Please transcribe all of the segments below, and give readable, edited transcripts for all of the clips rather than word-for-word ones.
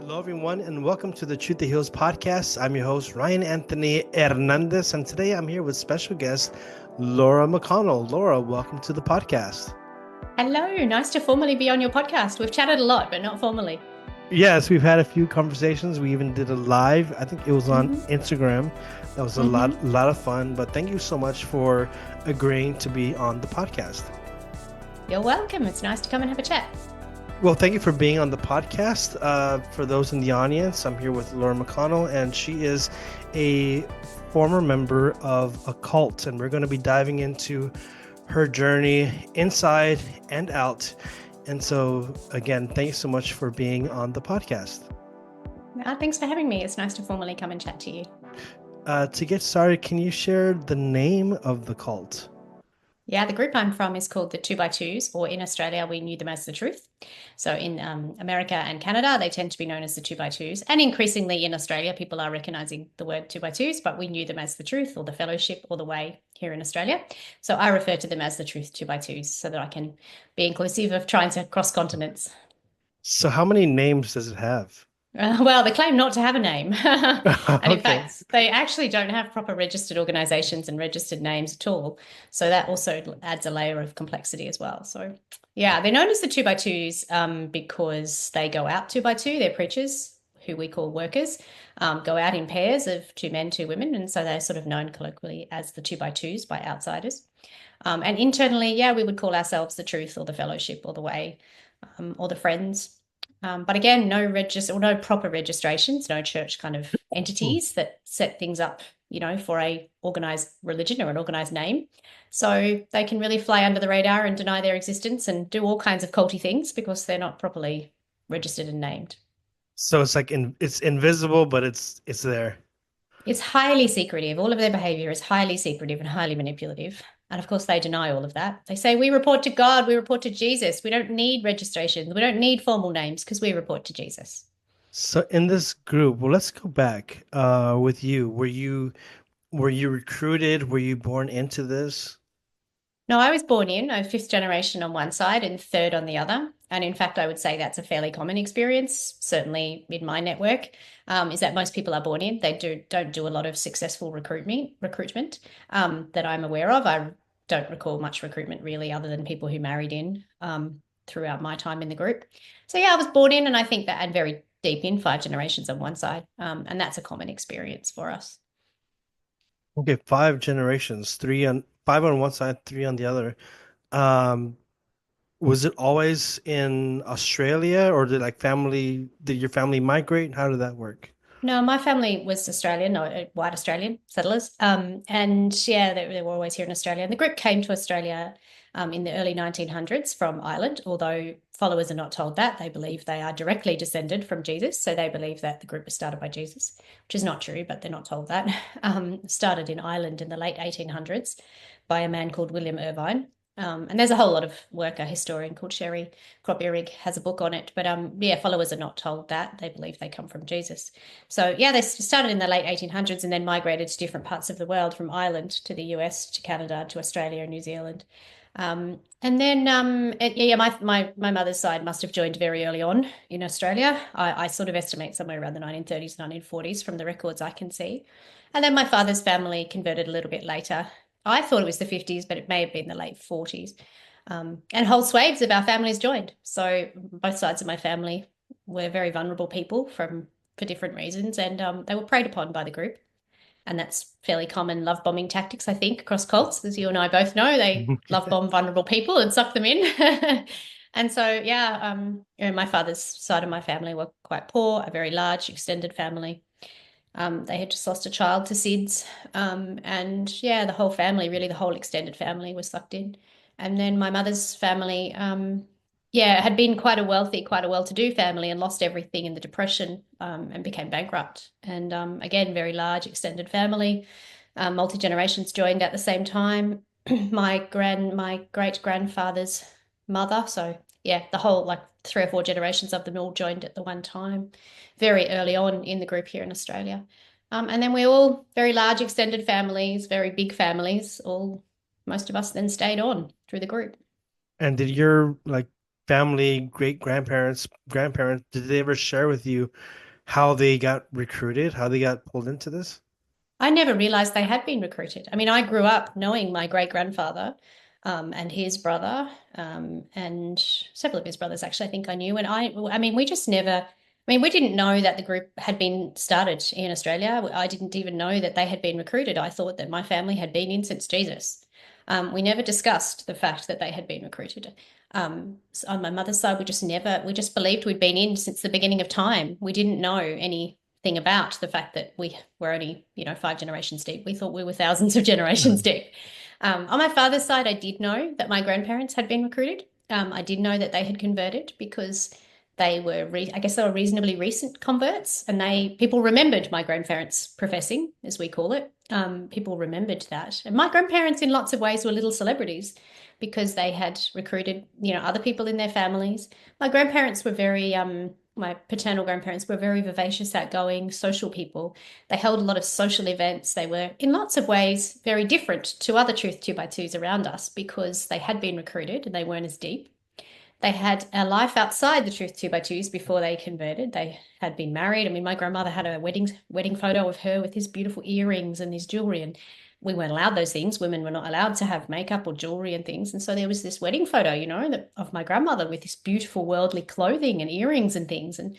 Hello, everyone, and welcome to the Truth That Heals podcast. I'm your host, Ryan Anthony Hernandez, and today I'm here with special guest, Laura McConnell. Laura, welcome to the podcast. Hello, nice to formally be on your podcast. We've chatted a lot, but not formally. Yes, we've had a few conversations. We even did a live. I think it was on hmm Instagram. That was a hmm lot of fun. But thank you so much for agreeing to be on the podcast. You're welcome. It's nice to come and have a chat. Well, thank you for being on the podcast. For those in the audience, I'm here with Laura McConnell, and she is a former member of a cult, and we're going to be diving into her journey inside and out. And so, again, thank you so much for being on the podcast. Thanks for having me. It's nice to formally come and chat to you. To get started, can you share the name of the cult? Yeah, the group I'm from is called the 2x2s, or in Australia, we knew them as the Truth. So in America and Canada, they tend to be known as the 2x2s. And increasingly in Australia, people are recognizing the word 2x2s, but we knew them as the Truth or the Fellowship or the Way here in Australia. So I refer to them as the Truth 2x2s so that I can be inclusive of trying to cross continents. So, how many names does it have? Well, they claim not to have a name. And in Okay. fact, they actually don't have proper registered organizations and registered names at all. So that also adds a layer of complexity as well. So, yeah, they're known as the 2x2s because they go out 2x2. They're preachers who we call workers, go out in pairs of two men, two women. And so they're sort of known colloquially as the 2x2s by outsiders. And internally, yeah, we would call ourselves the Truth or the Fellowship or the Way or the Friends. But again, no proper registrations, no church kind of entities that set things up, for a organized religion or an organized name. So they can really fly under the radar and deny their existence and do all kinds of culty things because they're not properly registered and named. So it's like it's invisible, but it's there. It's highly secretive. All of their behavior is highly secretive and highly manipulative. And of course, they deny all of that. They say, we report to God, we report to Jesus. We don't need registrations. We don't need formal names because we report to Jesus. So in this group, well, let's go back with you. Were you recruited? Were you born into this? No, I was born in a fifth generation on one side and third on the other. And in fact, I would say that's a fairly common experience, certainly in my network, is that most people are born in. They don't do a lot of successful recruitment that I'm aware of. I don't recall much recruitment really, other than people who married in throughout my time in the group. So yeah, I was born in, and I think that and very deep in, five generations on one side, and that's a common experience for us. Okay, five generations, five on one side, three on the other. Um, was it always in Australia, or did your family migrate? How did that work? No, my family was Australian, no, white Australian settlers. And yeah, they were always here in Australia. And the group came to Australia in the early 1900s from Ireland, although followers are not told that. They believe they are directly descended from Jesus. So they believe that the group was started by Jesus, which is not true, but they're not told that. Started in Ireland in the late 1800s by a man called William Irvine. And there's a whole lot of work. A historian called Sherry Cropierig has a book on it. But yeah, followers are not told that. They believe they come from Jesus. So yeah, they started in the late 1800s and then migrated to different parts of the world, from Ireland to the US to Canada to Australia and New Zealand. And then yeah, my mother's side must have joined very early on in Australia. I sort of estimate somewhere around the 1930s, 1940s from the records I can see. And then my father's family converted a little bit later. I thought it was the 50s, but it may have been the late 40s. And whole swathes of our families joined. So both sides of my family were very vulnerable people for different reasons, and they were preyed upon by the group. And that's fairly common love bombing tactics, I think, across cults. As you and I both know, they love bomb vulnerable people and suck them in. And so, yeah, my father's side of my family were quite poor, a very large extended family. They had just lost a child to SIDS. And yeah, the whole family, really the whole extended family was sucked in. And then my mother's family, yeah, had been quite a well-to-do family and lost everything in the Depression and became bankrupt. And again, very large extended family. Multi-generations joined at the same time. My great-grandfather's mother. So yeah, the whole like three or four generations of them all joined at the one time, very early on in the group here in Australia. And then we're all very large extended families, very big families. Most of us then stayed on through the group. And did your family, great grandparents, did they ever share with you how they got recruited, how they got pulled into this? I never realized they had been recruited. I mean, I grew up knowing my great grandfather and his brother and several of his brothers, actually, I think I knew. And I mean, we just never, I mean, we didn't know that the group had been started in Australia. I didn't even know that they had been recruited. I thought that my family had been in since Jesus. We never discussed the fact that they had been recruited. So on my mother's side, we just believed we'd been in since the beginning of time. We didn't know anything about the fact that we were only, 5 generations deep. We thought we were thousands of generations Mm. deep. On my father's side, I did know that my grandparents had been recruited. I did know that they had converted because I guess they were reasonably recent converts, and people remembered my grandparents professing, as we call it. People remembered that, and my grandparents, in lots of ways, were little celebrities because they had recruited, other people in their families. My grandparents were my paternal grandparents were very vivacious, outgoing, social people. They held a lot of social events. They were, in lots of ways, very different to other Truth 2 by 2s around us because they had been recruited and they weren't as deep. They had a life outside the Truth 2 by 2s before they converted. They had been married. I mean, my grandmother had a wedding photo of her with his beautiful earrings and his jewelry, and we weren't allowed those things. Women were not allowed to have makeup or jewelry and things. And so there was this wedding photo, of my grandmother with this beautiful worldly clothing and earrings and things. And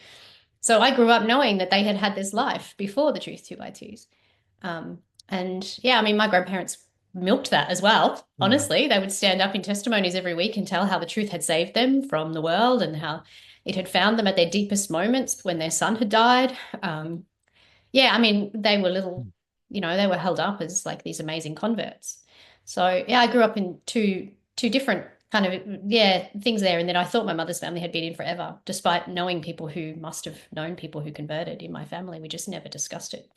so I grew up knowing that they had had this life before the Truth 2 by 2s. Um, and yeah, I mean, my grandparents milked that as well. Mm. Honestly, they would stand up in testimonies every week and tell how the truth had saved them from the world and how it had found them at their deepest moments when their son had died. Yeah, I mean, they were they were held up as like these amazing converts. So yeah, I grew up in two different kind of things there, and then I thought my mother's family had been in forever, despite knowing people who must have known people who converted in my family. We just never discussed it,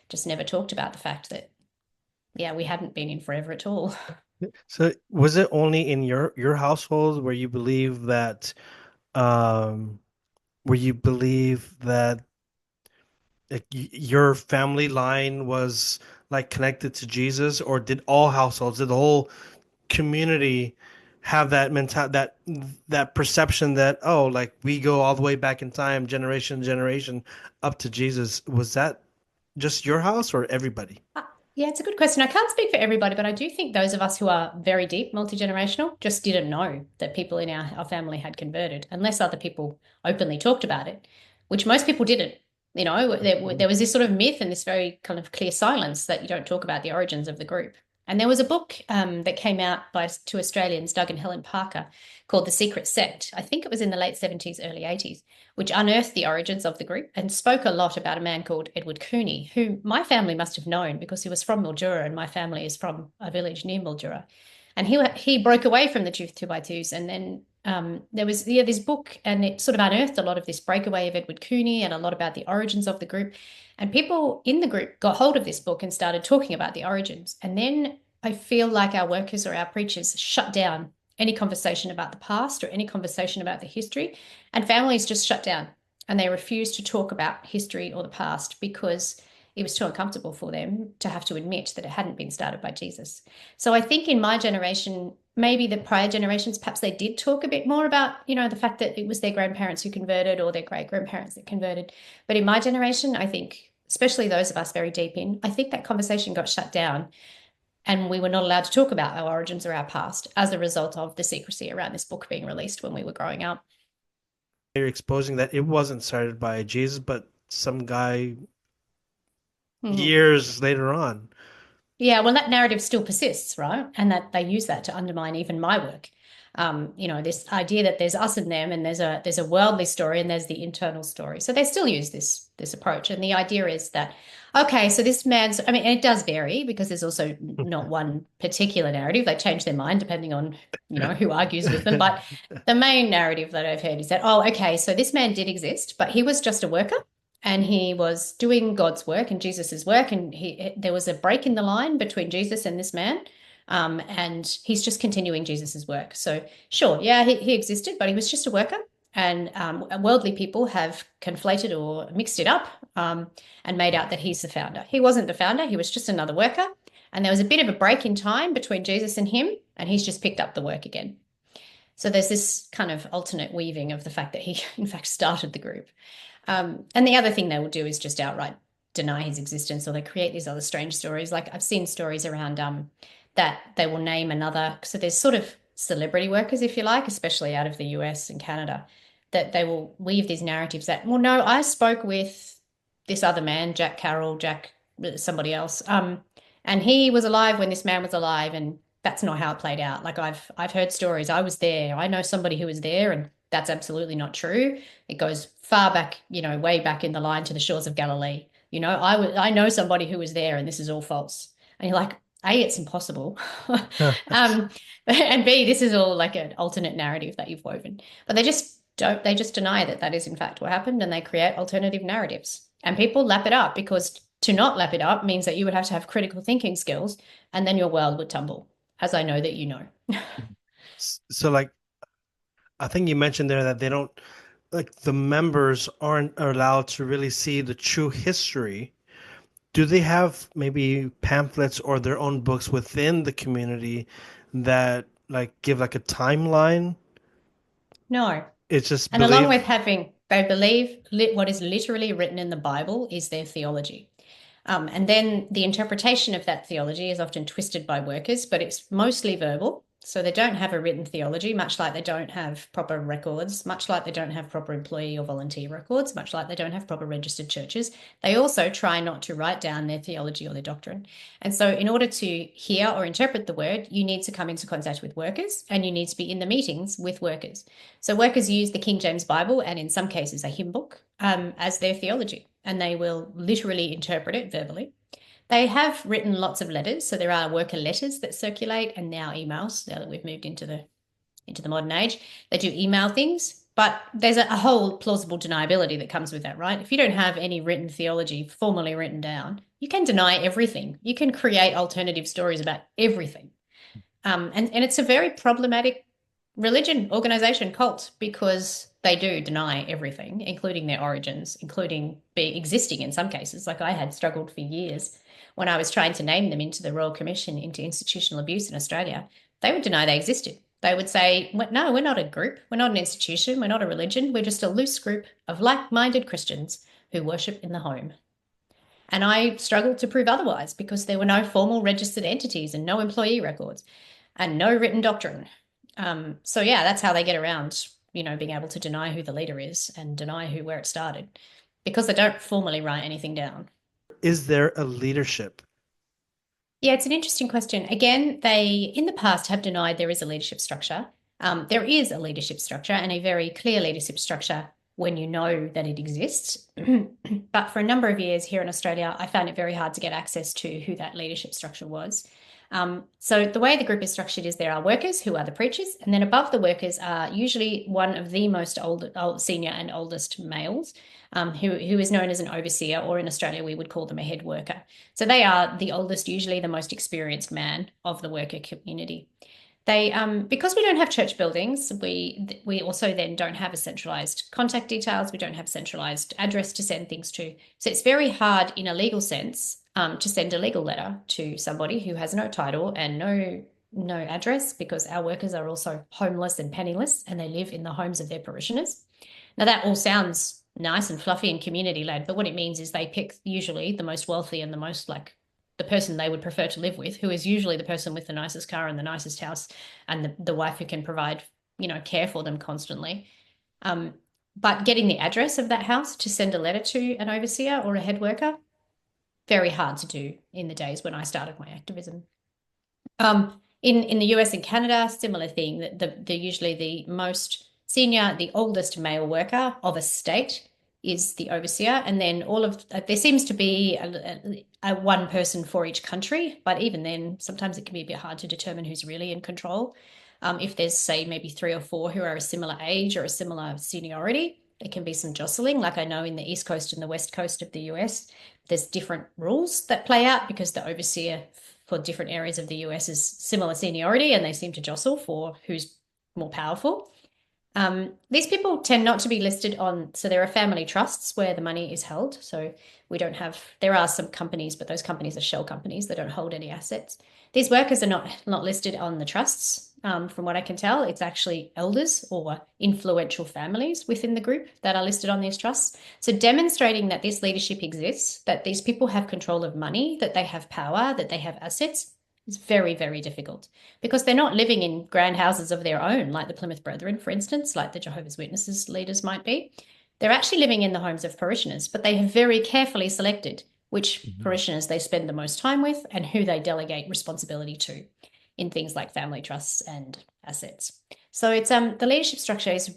just never talked about the fact that we hadn't been in forever at all. So was it only in your household where you believe that um where you believe that like your family line was like connected to Jesus, or did all households, did the whole community have that that perception that, oh, like we go all the way back in time, generation to generation, up to Jesus? Was that just your house or everybody? Uh, Yeah, it's a good question. I can't speak for everybody, but I do think those of us who are very deep, multi-generational, just didn't know that people in our family had converted unless other people openly talked about it, which most people didn't. There was this sort of myth and this very kind of clear silence that you don't talk about the origins of the group. And there was a book that came out by two Australians, Doug and Helen Parker, called The Secret Sect. I think it was in the late 70s, early 80s, which unearthed the origins of the group and spoke a lot about a man called Edward Cooney, who my family must have known because he was from Mildura and my family is from a village near Mildura. And he broke away from the Truth 2 by 2s. And then there was this book, and it sort of unearthed a lot of this breakaway of Edward Cooney and a lot about the origins of the group. And people in the group got hold of this book and started talking about the origins. And then I feel like our workers or our preachers shut down any conversation about the past or any conversation about the history, and families just shut down and they refused to talk about history or the past because it was too uncomfortable for them to have to admit that it hadn't been started by Jesus. So I think in my generation, maybe the prior generations, perhaps they did talk a bit more about, the fact that it was their grandparents who converted or their great grandparents that converted. But in my generation, I think, especially those of us very deep in, I think that conversation got shut down and we were not allowed to talk about our origins or our past as a result of the secrecy around this book being released when we were growing up. You're exposing that it wasn't started by Jesus, but some guy Mhm. years later on. Yeah, well, that narrative still persists, right? And that they use that to undermine even my work. This idea that there's us and them, and there's a worldly story, and there's the internal story. So they still use this approach, and the idea is that, okay, so this man's. I mean, and it does vary because there's also not one particular narrative. They change their mind depending on who argues with them. But the main narrative that I've heard is that, oh, okay, so this man did exist, but he was just a worker and he was doing God's work and Jesus's work, and there was a break in the line between Jesus and this man, and he's just continuing Jesus's work. So sure, yeah, he existed, but he was just a worker, and worldly people have conflated or mixed it up and made out that he's the founder. He wasn't the founder; he was just another worker, and there was a bit of a break in time between Jesus and him, and he's just picked up the work again. So there's this kind of alternate weaving of the fact that he, in fact, started the group. And the other thing they will do is just outright deny his existence, or they create these other strange stories. Like I've seen stories around that they will name another. So there's sort of celebrity workers, if you like, especially out of the US and Canada, that they will weave these narratives that, well, no, I spoke with this other man, Jack Carroll, Jack, somebody else, and he was alive when this man was alive, and that's not how it played out. Like I've heard stories. I was there. I know somebody who was there, and that's absolutely not true. It goes far back, way back in the line to the shores of Galilee. I know somebody who was there, and this is all false. And you're like, A, it's impossible. And B, this is all like an alternate narrative that you've woven. But they just deny that that is in fact what happened, and they create alternative narratives. And people lap it up, because to not lap it up means that you would have to have critical thinking skills, and then your world would tumble, as I know that you know. So, like, I think you mentioned there that they don't, like, the members aren't allowed to really see the true history. Do they have maybe pamphlets or their own books within the community that like give like a timeline? No. It's just And along believe. with having, they believe what is literally written in the Bible is their theology. And then the interpretation of that theology is often twisted by workers, but it's mostly verbal. So they don't have a written theology, much like they don't have proper records, much like they don't have proper employee or volunteer records, much like they don't have proper registered churches. They also try not to write down their theology or their doctrine. And so in order to hear or interpret the word, you need to come into contact with workers, and you need to be in the meetings with workers. So workers use the King James Bible, and in some cases a hymn book, as their theology, and they will literally interpret it verbally. They have written lots of letters, so there are worker letters that circulate, and now emails. Now that we've moved into the modern age, they do email things, but there's a whole plausible deniability that comes with that, right? If you don't have any written theology formally written down, you can deny everything. You can create alternative stories about everything. And it's a very problematic religion, organization, cult, because they do deny everything, including their origins, including existing in some cases. Like I had struggled for years when I was trying to name them into the Royal Commission into Institutional Abuse in Australia. They would deny they existed. They would say, no, we're not a group. We're not an institution. We're not a religion. We're just a loose group of like-minded Christians who worship in the home. And I struggled to prove otherwise, because there were no formal registered entities and no employee records and no written doctrine. So yeah, that's how they get around, being able to deny who the leader is and deny where it started, because they don't formally write anything down. Is there a leadership? Yeah, it's an interesting question. Again, they in the past have denied there is a leadership structure. There is a leadership structure, and a very clear leadership structure when you know that it exists. But for a number of years here in Australia, I found it very hard to get access to who that leadership structure was. So the way the group is structured is there are workers who are the preachers, and then above the workers are usually one of the most senior and oldest males, who is known as an overseer, or in Australia we would call them a head worker. So they are the oldest, usually the most experienced man of the worker community. They, because we don't have church buildings, we also then don't have a centralized contact details. We don't have centralized address to send things to. So it's very hard in a legal sense, to send a legal letter to somebody who has no title and no address, because our workers are also homeless and penniless, and they live in the homes of their parishioners. Now that all sounds nice and fluffy and community led, but what it means is they pick usually the most wealthy and the most like the person they would prefer to live with, who is usually the person with the nicest car and the nicest house, and the wife who can provide, care for them constantly. But getting the address of that house to send a letter to an overseer or a head worker, very hard to do in the days when I started my activism. In the US and Canada, similar thing, that the usually the most senior, the oldest male worker of a state is the overseer, and then there seems to be a one person for each country, but even then, sometimes it can be a bit hard to determine who's really in control. If there's, say, maybe 3 or 4 who are a similar age or a similar seniority, there can be some jostling. Like I know in the East Coast and the West Coast of the US, there's different rules that play out, because the overseer for different areas of the US is similar seniority, and they seem to jostle for who's more powerful. These people tend not to be listed on, so there are family trusts where the money is held. So we don't have, there are some companies, but those companies are shell companies that don't hold any assets. These workers are not listed on the trusts. From what I can tell, it's actually elders or influential families within the group that are listed on these trusts. So demonstrating that this leadership exists, that these people have control of money, that they have power, that they have assets, is very, very difficult because they're not living in grand houses of their own, like the Plymouth Brethren, for instance, like the Jehovah's Witnesses leaders might be. They're actually living in the homes of parishioners, but they have very carefully selected which Mhm. parishioners they spend the most time with and who they delegate responsibility to in things like family trusts and assets. So it's the leadership structure is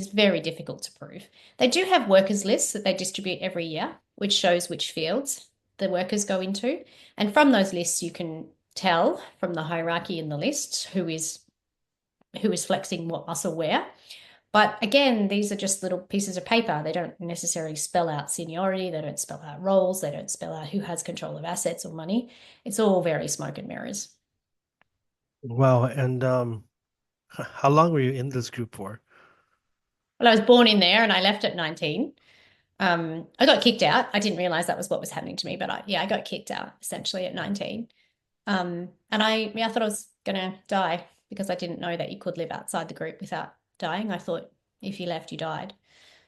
very difficult to prove. They do have workers lists that they distribute every year, which shows which fields the workers go into. And from those lists, you can tell from the hierarchy in the list who is flexing what muscle where. But again, these are just little pieces of paper. They don't necessarily spell out seniority. They don't spell out roles. They don't spell out who has control of assets or money. It's all very smoke and mirrors. Wow. And how long were you in this group for? Well, I was born in there and I left at 19. I got kicked out. I didn't realize that was what was happening to me, but I got kicked out essentially at 19. And I thought I was gonna die because I didn't know that you could live outside the group without dying. I thought if you left, you died.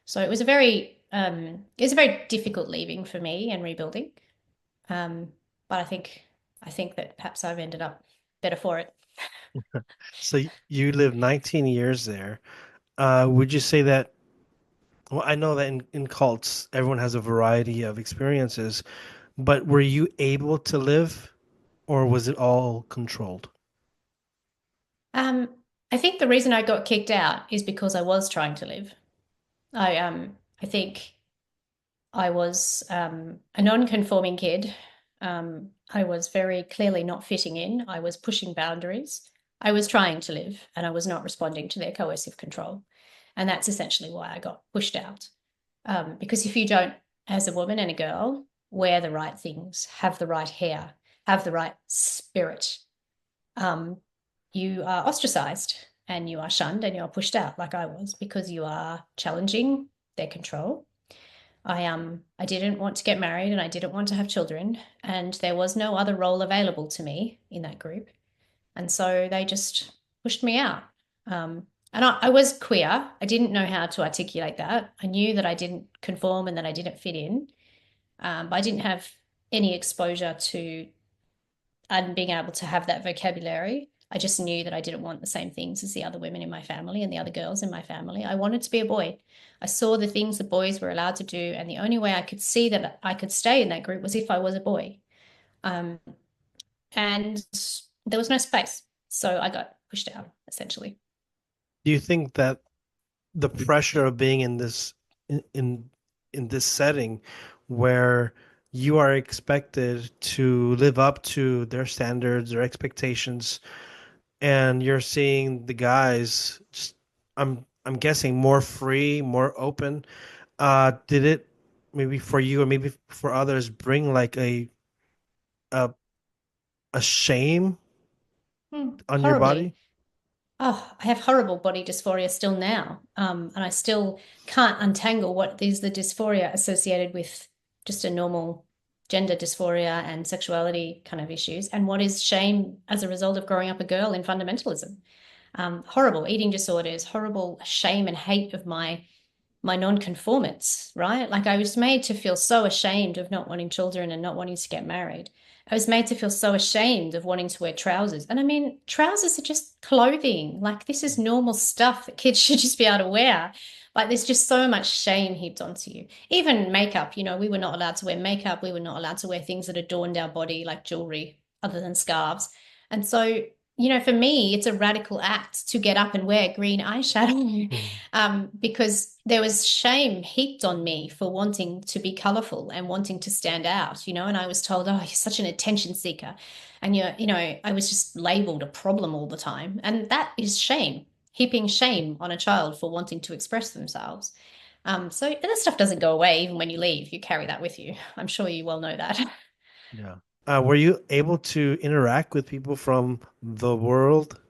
So it was a very difficult leaving for me and rebuilding. Um, but I think that perhaps I've ended up better for it. So you lived 19 years there. Would you say that, well, I know that in cults, everyone has a variety of experiences, but were you able to live or was it all controlled? Um, I think the reason I got kicked out is because I was trying to live. I think I was a non-conforming kid. I was very clearly not fitting in. I was pushing boundaries. I was trying to live, and I was not responding to their coercive control. And that's essentially why I got pushed out. Because if you don't, as a woman and a girl, wear the right things, have the right hair, have the right spirit, um, you are ostracized and you are shunned and you are pushed out, like I was, because you are challenging their control. I didn't want to get married and I didn't want to have children, and there was no other role available to me in that group. And so they just pushed me out. And I was queer. I didn't know how to articulate that. I knew that I didn't conform and that I didn't fit in, but I didn't have any exposure to and being able to have that vocabulary. I just knew that I didn't want the same things as the other women in my family and the other girls in my family. I wanted to be a boy. I saw the things the boys were allowed to do, and the only way I could see that I could stay in that group was if I was a boy. Um, and there was no space. So I got pushed out, essentially. Do you think that the pressure of being in this setting where you are expected to live up to their standards or expectations and you're seeing the guys just I'm guessing more free, more open. Did it maybe for you or maybe for others bring like a a shame on your Horribly. body? Oh, I have horrible body dysphoria still now. And I still can't untangle what is the dysphoria associated with just a normal gender dysphoria and sexuality kind of issues, and what is shame as a result of growing up a girl in fundamentalism. Horrible eating disorders, horrible shame and hate of my non-conformance, right? Like I was made to feel so ashamed of not wanting children and not wanting to get married. I was made to feel so ashamed of wanting to wear trousers. And I mean, trousers are just clothing. Like this is normal stuff that kids should just be able to wear. Like there's just so much shame heaped onto you. Even makeup, we were not allowed to wear makeup. We were not allowed to wear things that adorned our body like jewelry other than scarves. And so, for me, it's a radical act to get up and wear green eyeshadow Mhm. because there was shame heaped on me for wanting to be colorful and wanting to stand out, and I was told, oh, you're such an attention seeker. And I was just labeled a problem all the time. And that is shame, heaping shame on a child for wanting to express themselves. So that stuff doesn't go away even when you leave. You carry that with you. I'm sure you well know that. Yeah. Were you able to interact with people from the world?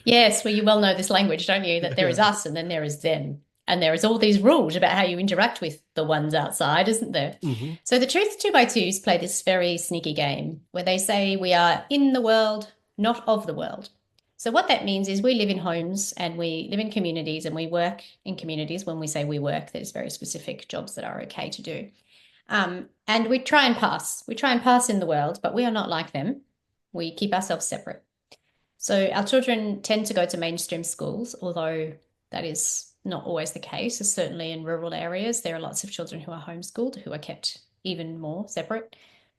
Yes, well, you well know this language, don't you? That there is Yeah. us and then there is them. And there is all these rules about how you interact with the ones outside, isn't there? Hmm. So the Truth Two by Twos play this very sneaky game where they say we are in the world, not of the world. So what that means is we live in homes and we live in communities and we work in communities. When we say we work, there's very specific jobs that are okay to do. And we try and pass. We try and pass in the world, but we are not like them. We keep ourselves separate. So our children tend to go to mainstream schools, although that is not always the case. Certainly in rural areas, there are lots of children who are homeschooled who are kept even more separate.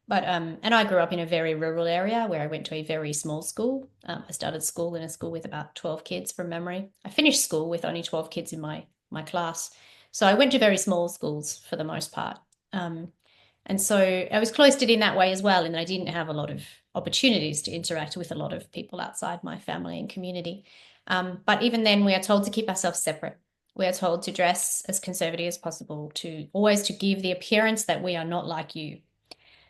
But and I grew up in a very rural area where I went to a very small school. I started school in a school with about 12 kids from memory. I finished school with only 12 kids in my class. So I went to very small schools for the most part. And so I was cloistered in that way as well. And I didn't have a lot of opportunities to interact with a lot of people outside my family and community. But even then, we are told to keep ourselves separate. We are told to dress as conservative as possible, to always to give the appearance that we are not like you.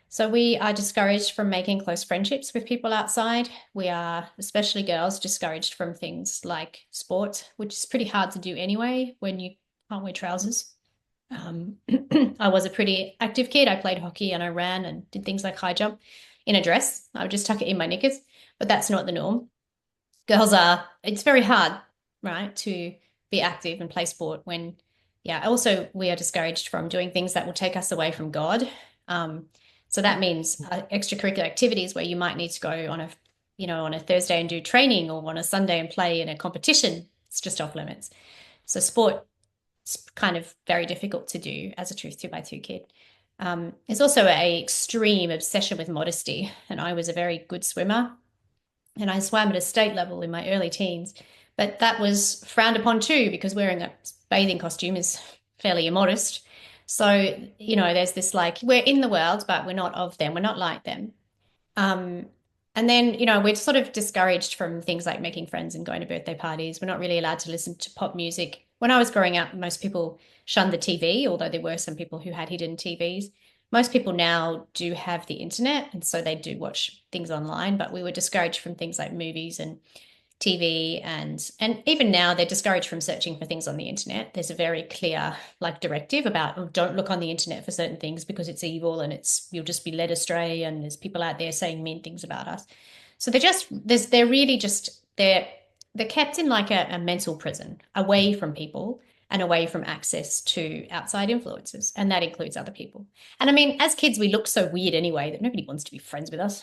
So we are discouraged from making close friendships with people outside. We are, especially girls, discouraged from things like sport, which is pretty hard to do anyway when you can't wear trousers. Um, I was a pretty active kid. I played hockey and I ran and did things like high jump in a dress. I would just tuck it in my knickers, but that's not the norm. Girls are, it's very hard, right, to be active and play sport when, yeah, also we are discouraged from doing things that will take us away from God. Um, so that means extracurricular activities where you might need to go on on a Thursday and do training or on a Sunday and play in a competition. It's just off limits. So sport it's kind of very difficult to do as a Truth Two by Two kid. There's also a extreme obsession with modesty, and I was a very good swimmer, and I swam at a state level in my early teens, but that was frowned upon too because wearing a bathing costume is fairly immodest. So, there's this like, we're in the world, but we're not of them. We're not like them. Um, and then, we're sort of discouraged from things like making friends and going to birthday parties. We're not really allowed to listen to pop music. When I was growing up, most people shunned the TV, although there were some people who had hidden TVs. Most people now do have the internet, and so they do watch things online, but we were discouraged from things like movies and TV and even now they're discouraged from searching for things on the internet. There's a very clear like directive about don't look on the internet for certain things because it's evil and you'll just be led astray and there's people out there saying mean things about us. So they're really just they're kept in like a mental prison away from people and away from access to outside influences. And that includes other people. And I mean, as kids, we look so weird anyway that nobody wants to be friends with us.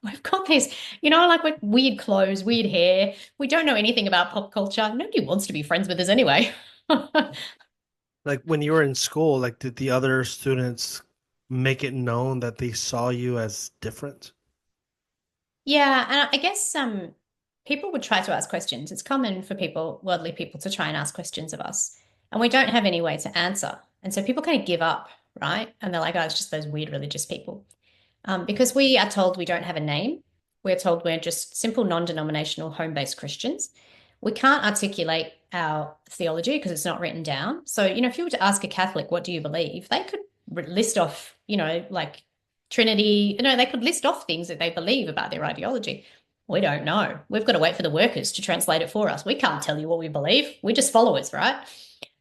We've got these, like with weird clothes, weird hair. We don't know anything about pop culture. Nobody wants to be friends with us anyway. Like when you were in school, like did the other students make it known that they saw you as different? Yeah, and I guess people would try to ask questions. It's common for people, worldly people, to try and ask questions of us, and we don't have any way to answer. And so people kind of give up, right? And they're like, "Oh, it's just those weird religious people." Because we are told we don't have a name. We're told we're just simple non-denominational home-based Christians. We can't articulate our theology because it's not written down. So, if you were to ask a Catholic, what do you believe? They could list off, like Trinity, they could list off things that they believe about their ideology. We don't know. We've got to wait for the workers to translate it for us. We can't tell you what we believe. We're just followers, right?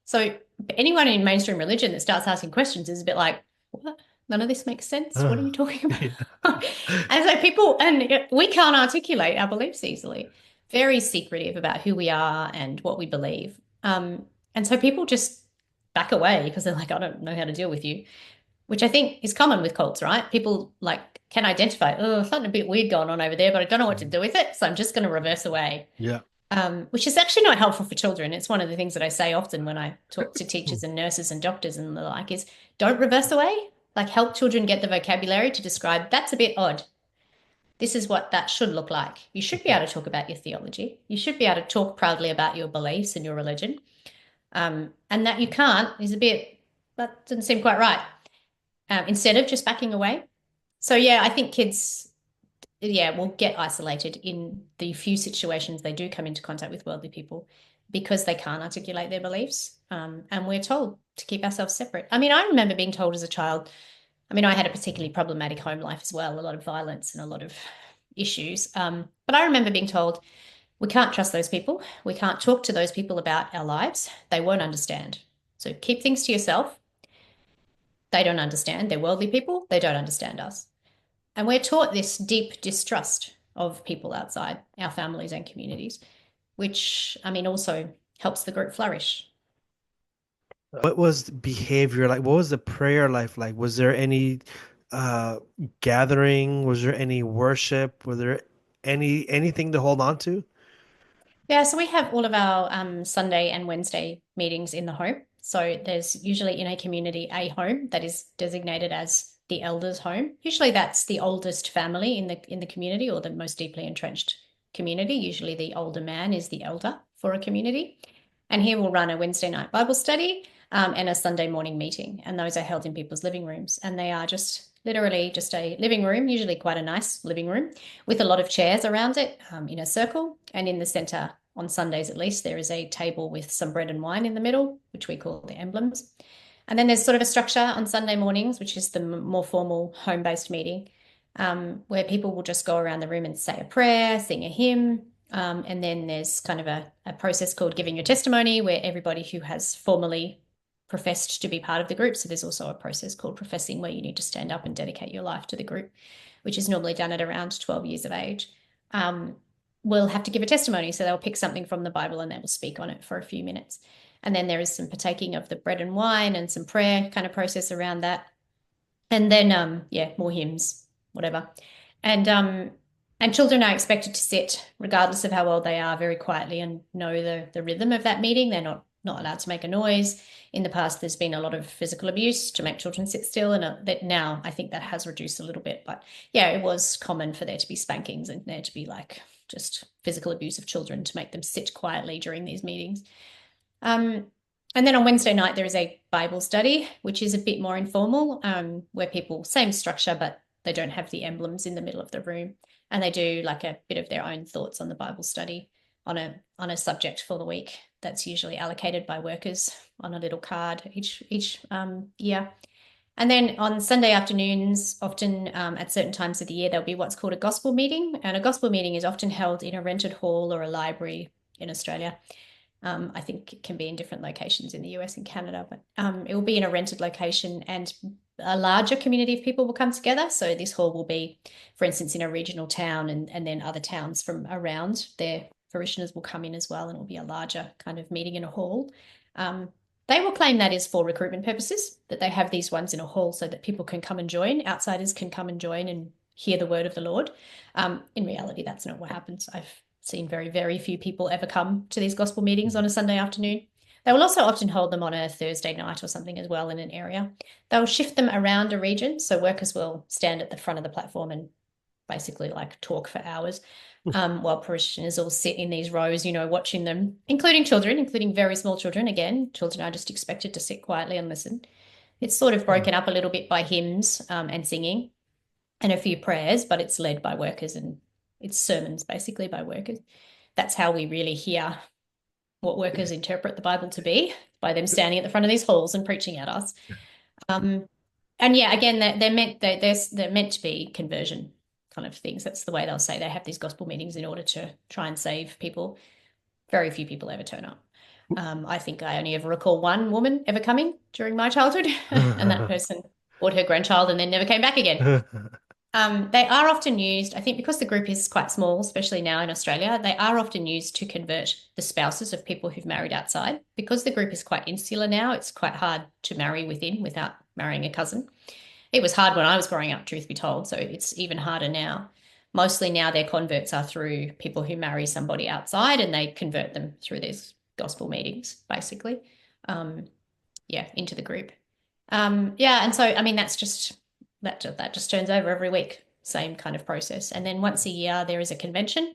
So anyone in mainstream religion that starts asking questions is a bit like, what? None of this makes sense. What are you talking about? And so we can't articulate our beliefs easily. Very secretive about who we are and what we believe. And so people just back away because they're like, I don't know how to deal with you, which I think is common with cults, right? People like can identify, oh, something a bit weird going on over there, but I don't know what to do with it. So I'm just going to reverse away. Yeah. Which is actually not helpful for children. It's one of the things that I say often when I talk to teachers and nurses and doctors and the like is don't reverse away. Like help children get the vocabulary to describe that's a bit odd. This is what that should look like. You should be able to talk about your theology. You should be able to talk proudly about your beliefs and your religion. And that you can't is that doesn't seem quite right. Instead of just backing away. So yeah, I think kids will get isolated in the few situations they do come into contact with worldly people because they can't articulate their beliefs. And we're told to keep ourselves separate. I mean, I remember being told as a child, I mean, I had a particularly problematic home life as well, a lot of violence and a lot of issues. But I remember being told, We can't trust those people. We can't talk to those people about our lives. They won't understand. So keep things to yourself. They don't understand. They're worldly people. They don't understand us. And we're taught this deep distrust of people outside our families and communities, which, I mean, also helps the group flourish. What was the behavior like? What was the prayer life like? Was there any uh gathering? Was there any worship? Was there anything to hold on to? Yeah, so we have all of our Sunday and Wednesday meetings in the home. So there's usually in a community a home that is designated as the elders' home. Usually that's the oldest family in the community or the most deeply entrenched community. Usually the older man is the elder for a community. And he will run a Wednesday night Bible study and a Sunday morning meeting. And those are held in people's living rooms. And they are just literally just a living room, usually quite a nice living room, with a lot of chairs around it in a circle. And in the center, on Sundays at least, there is a table with some bread and wine in the middle, which we call the emblems. And then there's sort of a structure on Sunday mornings, which is the more formal home-based meeting, where people will just go around the room and say a prayer, sing a hymn. And then there's kind of a process called giving your testimony, where everybody who has formally professed to be part of the group. So there's also a process called professing, where you need to stand up and dedicate your life to the group, which is normally done at around 12 years of age. Will have to give a testimony. So they'll pick something from the Bible and they will speak on it for a few minutes. And then there is some partaking of the bread and wine and some prayer kind of process around that. And then, yeah, more hymns, whatever. And children are expected to sit, regardless of how old they are, very quietly and know the rhythm of that meeting. They're not allowed to make a noise. In the past, there's been a lot of physical abuse to make children sit still, and that now I think that has reduced a little bit. But yeah, it was common for there to be spankings and there to be like just physical abuse of children to make them sit quietly during these meetings. Um, and then on Wednesday night, there is a Bible study, which is a bit more informal, where people, same structure, but they don't have the emblems in the middle of the room. And they do like a bit of their own thoughts on the Bible study on a subject for the week that's usually allocated by workers on a little card each year. And then on Sunday afternoons, often at certain times of the year, there'll be what's called a gospel meeting. And a gospel meeting is often held in a rented hall or a library in Australia. I think it can be in different locations in the US and Canada, but it will be in a rented location and a larger community of people will come together. So this hall will be, for instance, in a regional town, and then other towns from around their parishioners will come in as well, and it will be a larger kind of meeting in a hall. They will claim that is for recruitment purposes, that they have these ones in a hall so that people can come and join, outsiders can come and join and hear the word of the Lord. In reality, that's not what happens. I've seen very, very few people ever come to these gospel meetings on a Sunday afternoon. They will also often hold them on a Thursday night or something as well in an area. They'll shift them around a region. So workers will stand at the front of the platform and basically like talk for hours, while parishioners all sit in these rows, watching them, including children, including very small children. Again, children are just expected to sit quietly and listen. It's sort of broken up a little bit by hymns and singing and a few prayers, but it's led by workers and it's sermons basically by workers. That's how we really hear what workers interpret the Bible to be, by them standing at the front of these halls and preaching at us. And yeah, again, they're meant to be conversion kind of things. That's the way they'll say they have these gospel meetings in order to try and save people. Very few people ever turn up. I think I only ever recall one woman ever coming during my childhood, and that person brought her grandchild and then never came back again. They are often used, I think, because the group is quite small, especially now in Australia, they are often used to convert the spouses of people who've married outside. Because the group is quite insular now, it's quite hard to marry within without marrying a cousin. It was hard when I was growing up, truth be told, so it's even harder now. Mostly now their converts are through people who marry somebody outside and they convert them through these gospel meetings, basically, into the group. Yeah, and so, I mean, that's just that just turns over every week, same kind of process. And then once a year, there is a convention,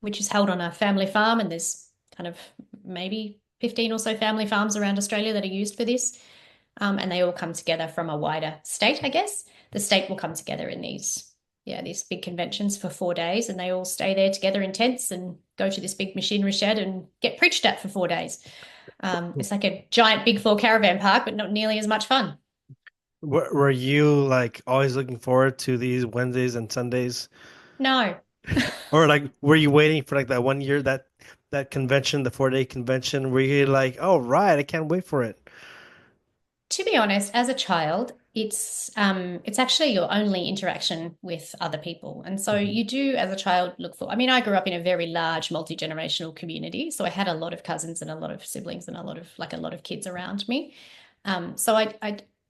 which is held on a family farm, and there's kind of maybe 15 or so family farms around Australia that are used for this. And they all come together from a wider state, I guess. The state will come together in these big conventions for 4 days, and they all stay there together in tents and go to this big machinery shed and get preached at for 4 days. It's like a giant big floor caravan park, but not nearly as much fun. Were you like always looking forward to these Wednesdays and Sundays? No. Or like, were you waiting for like that one year that convention, the 4 day convention, where you like, oh right, I can't wait for it. To be honest, as a child, it's actually your only interaction with other people. And so Mhm. you do as a child look for, I mean, I grew up in a very large multi-generational community. So I had a lot of cousins and a lot of siblings and a lot of kids around me. So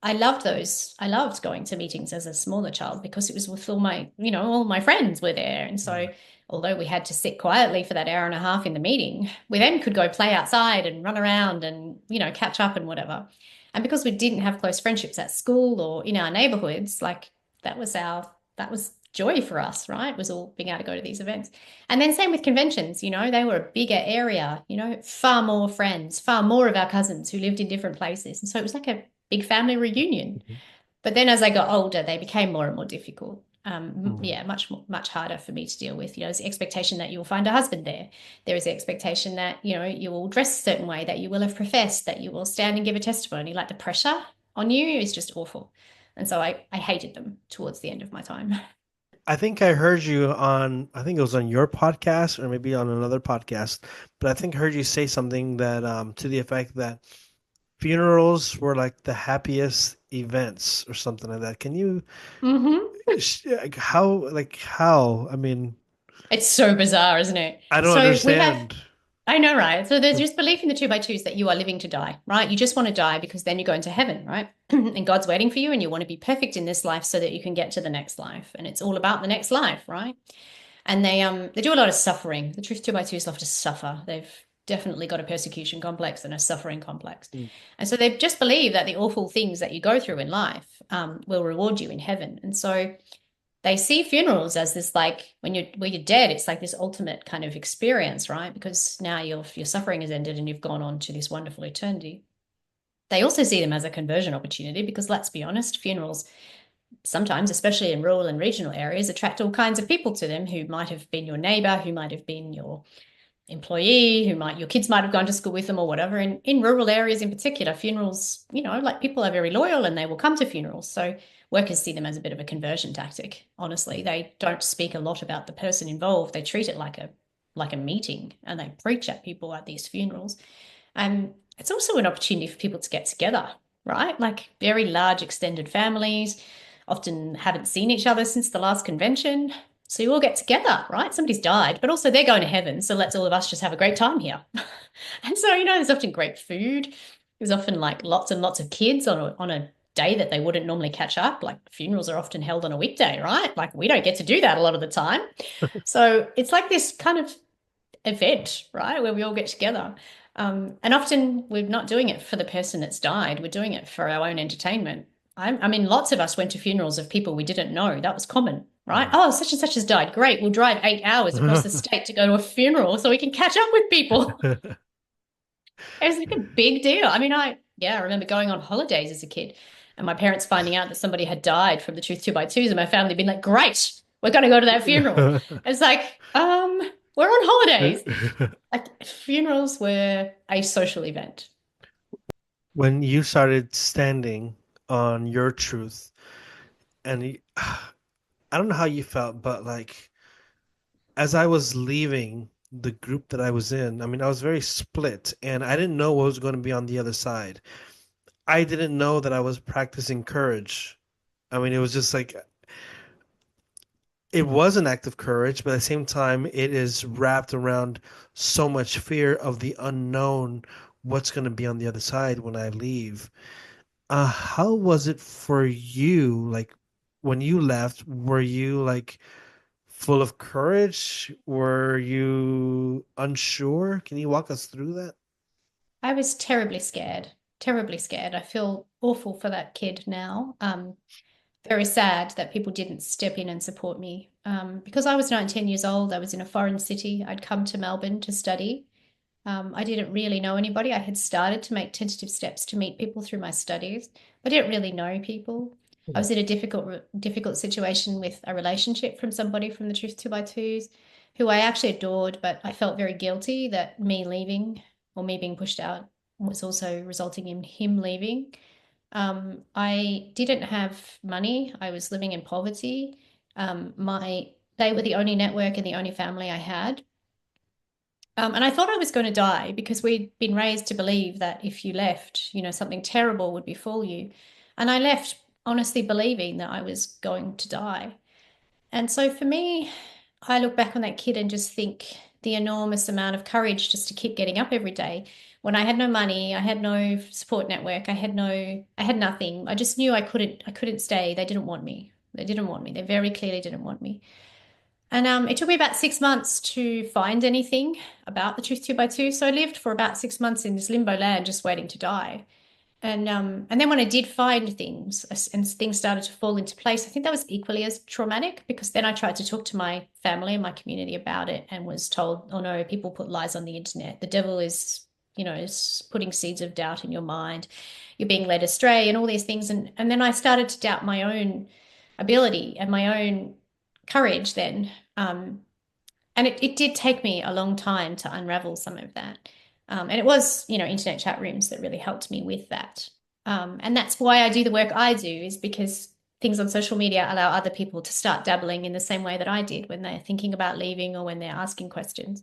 I loved those. I loved going to meetings as a smaller child because it was with all my, all my friends were there. And so Mm. although we had to sit quietly for that hour and a half in the meeting, we then could go play outside and run around and, catch up and whatever. And because we didn't have close friendships at school or in our neighborhoods, like that was joy for us, right? Was all being able to go to these events. And then same with conventions, they were a bigger area, far more friends, far more of our cousins who lived in different places. And so it was like a big family reunion. Mhm. But then as I got older, they became more and more difficult. Mm. Yeah, much harder for me to deal with. There's the expectation that you'll find a husband there. There is the expectation that, you will dress a certain way, that you will have professed, that you will stand and give a testimony. Like the pressure on you is just awful. And so I hated them towards the end of my time. I think I heard you on, I think it was on your podcast or maybe on another podcast, but I think I heard you say something that to the effect that funerals were like the happiest events or something like that. Can you Hmm. like, how how? I mean, It's so bizarre, isn't it? I don't So we have understand. I know, right? So there's this belief in the two by twos that you are living to die, right? You just want to die because then you're going to heaven, right? And God's waiting for you and you want to be perfect in this life so that you can get to the next life. And it's all about the next life, right? And they do a lot of suffering. The truth two by twos love to suffer. They've definitely got a persecution complex and a suffering complex. Mm. And so they just believe that the awful things that you go through in life will reward you in heaven. And so they see funerals as this like when you're dead, it's like this ultimate kind of experience, right? Because now your suffering has ended and you've gone on to this wonderful eternity. They also see them as a conversion opportunity because let's be honest, funerals sometimes, especially in rural and regional areas, attract all kinds of people to them who might have been your neighbor, who might have been your employee, your kids might have gone to school with them or whatever. And in rural areas in particular, funerals, like people are very loyal and they will come to funerals. So workers see them as a bit of a conversion tactic. Honestly, they don't speak a lot about the person involved. They treat it like a meeting and they preach at people at these funerals. And it's also an opportunity for people to get together, right? Like very large extended families often haven't seen each other since the last convention. So you all get together, right? Somebody's died, but also they're going to heaven. So let's all of us just have a great time here. And so, there's often great food. There's often like lots and lots of kids on a day that they wouldn't normally catch up. Like funerals are often held on a weekday, right? Like we don't get to do that a lot of the time. So it's like this kind of event, right, where we all get together. And often we're not doing it for the person that's died. We're doing it for our own entertainment. I mean, lots of us went to funerals of people we didn't know. That was common, right? Mm. Oh, such and such has died. Great. We'll drive 8 hours across the state to go to a funeral so we can catch up with people. It was like a big deal. I mean, I remember going on holidays as a kid and my parents finding out that somebody had died from the Truth Two by Twos and my family being like, great, we're going to go to that funeral. It's like, we're on holidays. Like funerals were a social event. When you started standing on your truth, and I don't know how you felt, but like as I was leaving the group that I was in, I mean, I was very split and I didn't know what was going to be on the other side. I didn't know that I was practicing courage. I mean, it was just like it was an act of courage, but at the same time, it is wrapped around so much fear of the unknown, what's going to be on the other side when I leave. How was it for you? Like when you left, were you like full of courage? Were you unsure? Can you walk us through that? I was terribly scared, terribly scared. I feel awful for that kid now. Very sad that people didn't step in and support me. Because I was 19 years old, I was in a foreign city. I'd come to Melbourne to study. I didn't really know anybody. I had started to make tentative steps to meet people through my studies. I didn't really know people. I was in a difficult situation with a relationship from somebody from the Truth Two by Twos, who I actually adored, but I felt very guilty that me leaving or me being pushed out was also resulting in him leaving. I didn't have money. I was living in poverty. My They were the only network and the only family I had. And I thought I was going to die because we'd been raised to believe that if you left, something terrible would befall you. And I left honestly believing that I was going to die. And so for me, I look back on that kid and just think the enormous amount of courage just to keep getting up every day. When I had no money, I had no support network, I had nothing. I just knew I couldn't stay. They didn't want me. They didn't want me. They very clearly didn't want me. And it took me about 6 months to find anything about the Truth 2 by 2. So I lived for about 6 months in this limbo land, just waiting to die. And then when I did find things and things started to fall into place, I think that was equally as traumatic because then I tried to talk to my family and my community about it and was told, oh no, people put lies on the internet. The devil is putting seeds of doubt in your mind. You're being led astray and all these things. And then I started to doubt my own ability and my own courage then. And it did take me a long time to unravel some of that. And it was, internet chat rooms that really helped me with that. And that's why I do the work I do, is because things on social media allow other people to start dabbling in the same way that I did when they're thinking about leaving or when they're asking questions,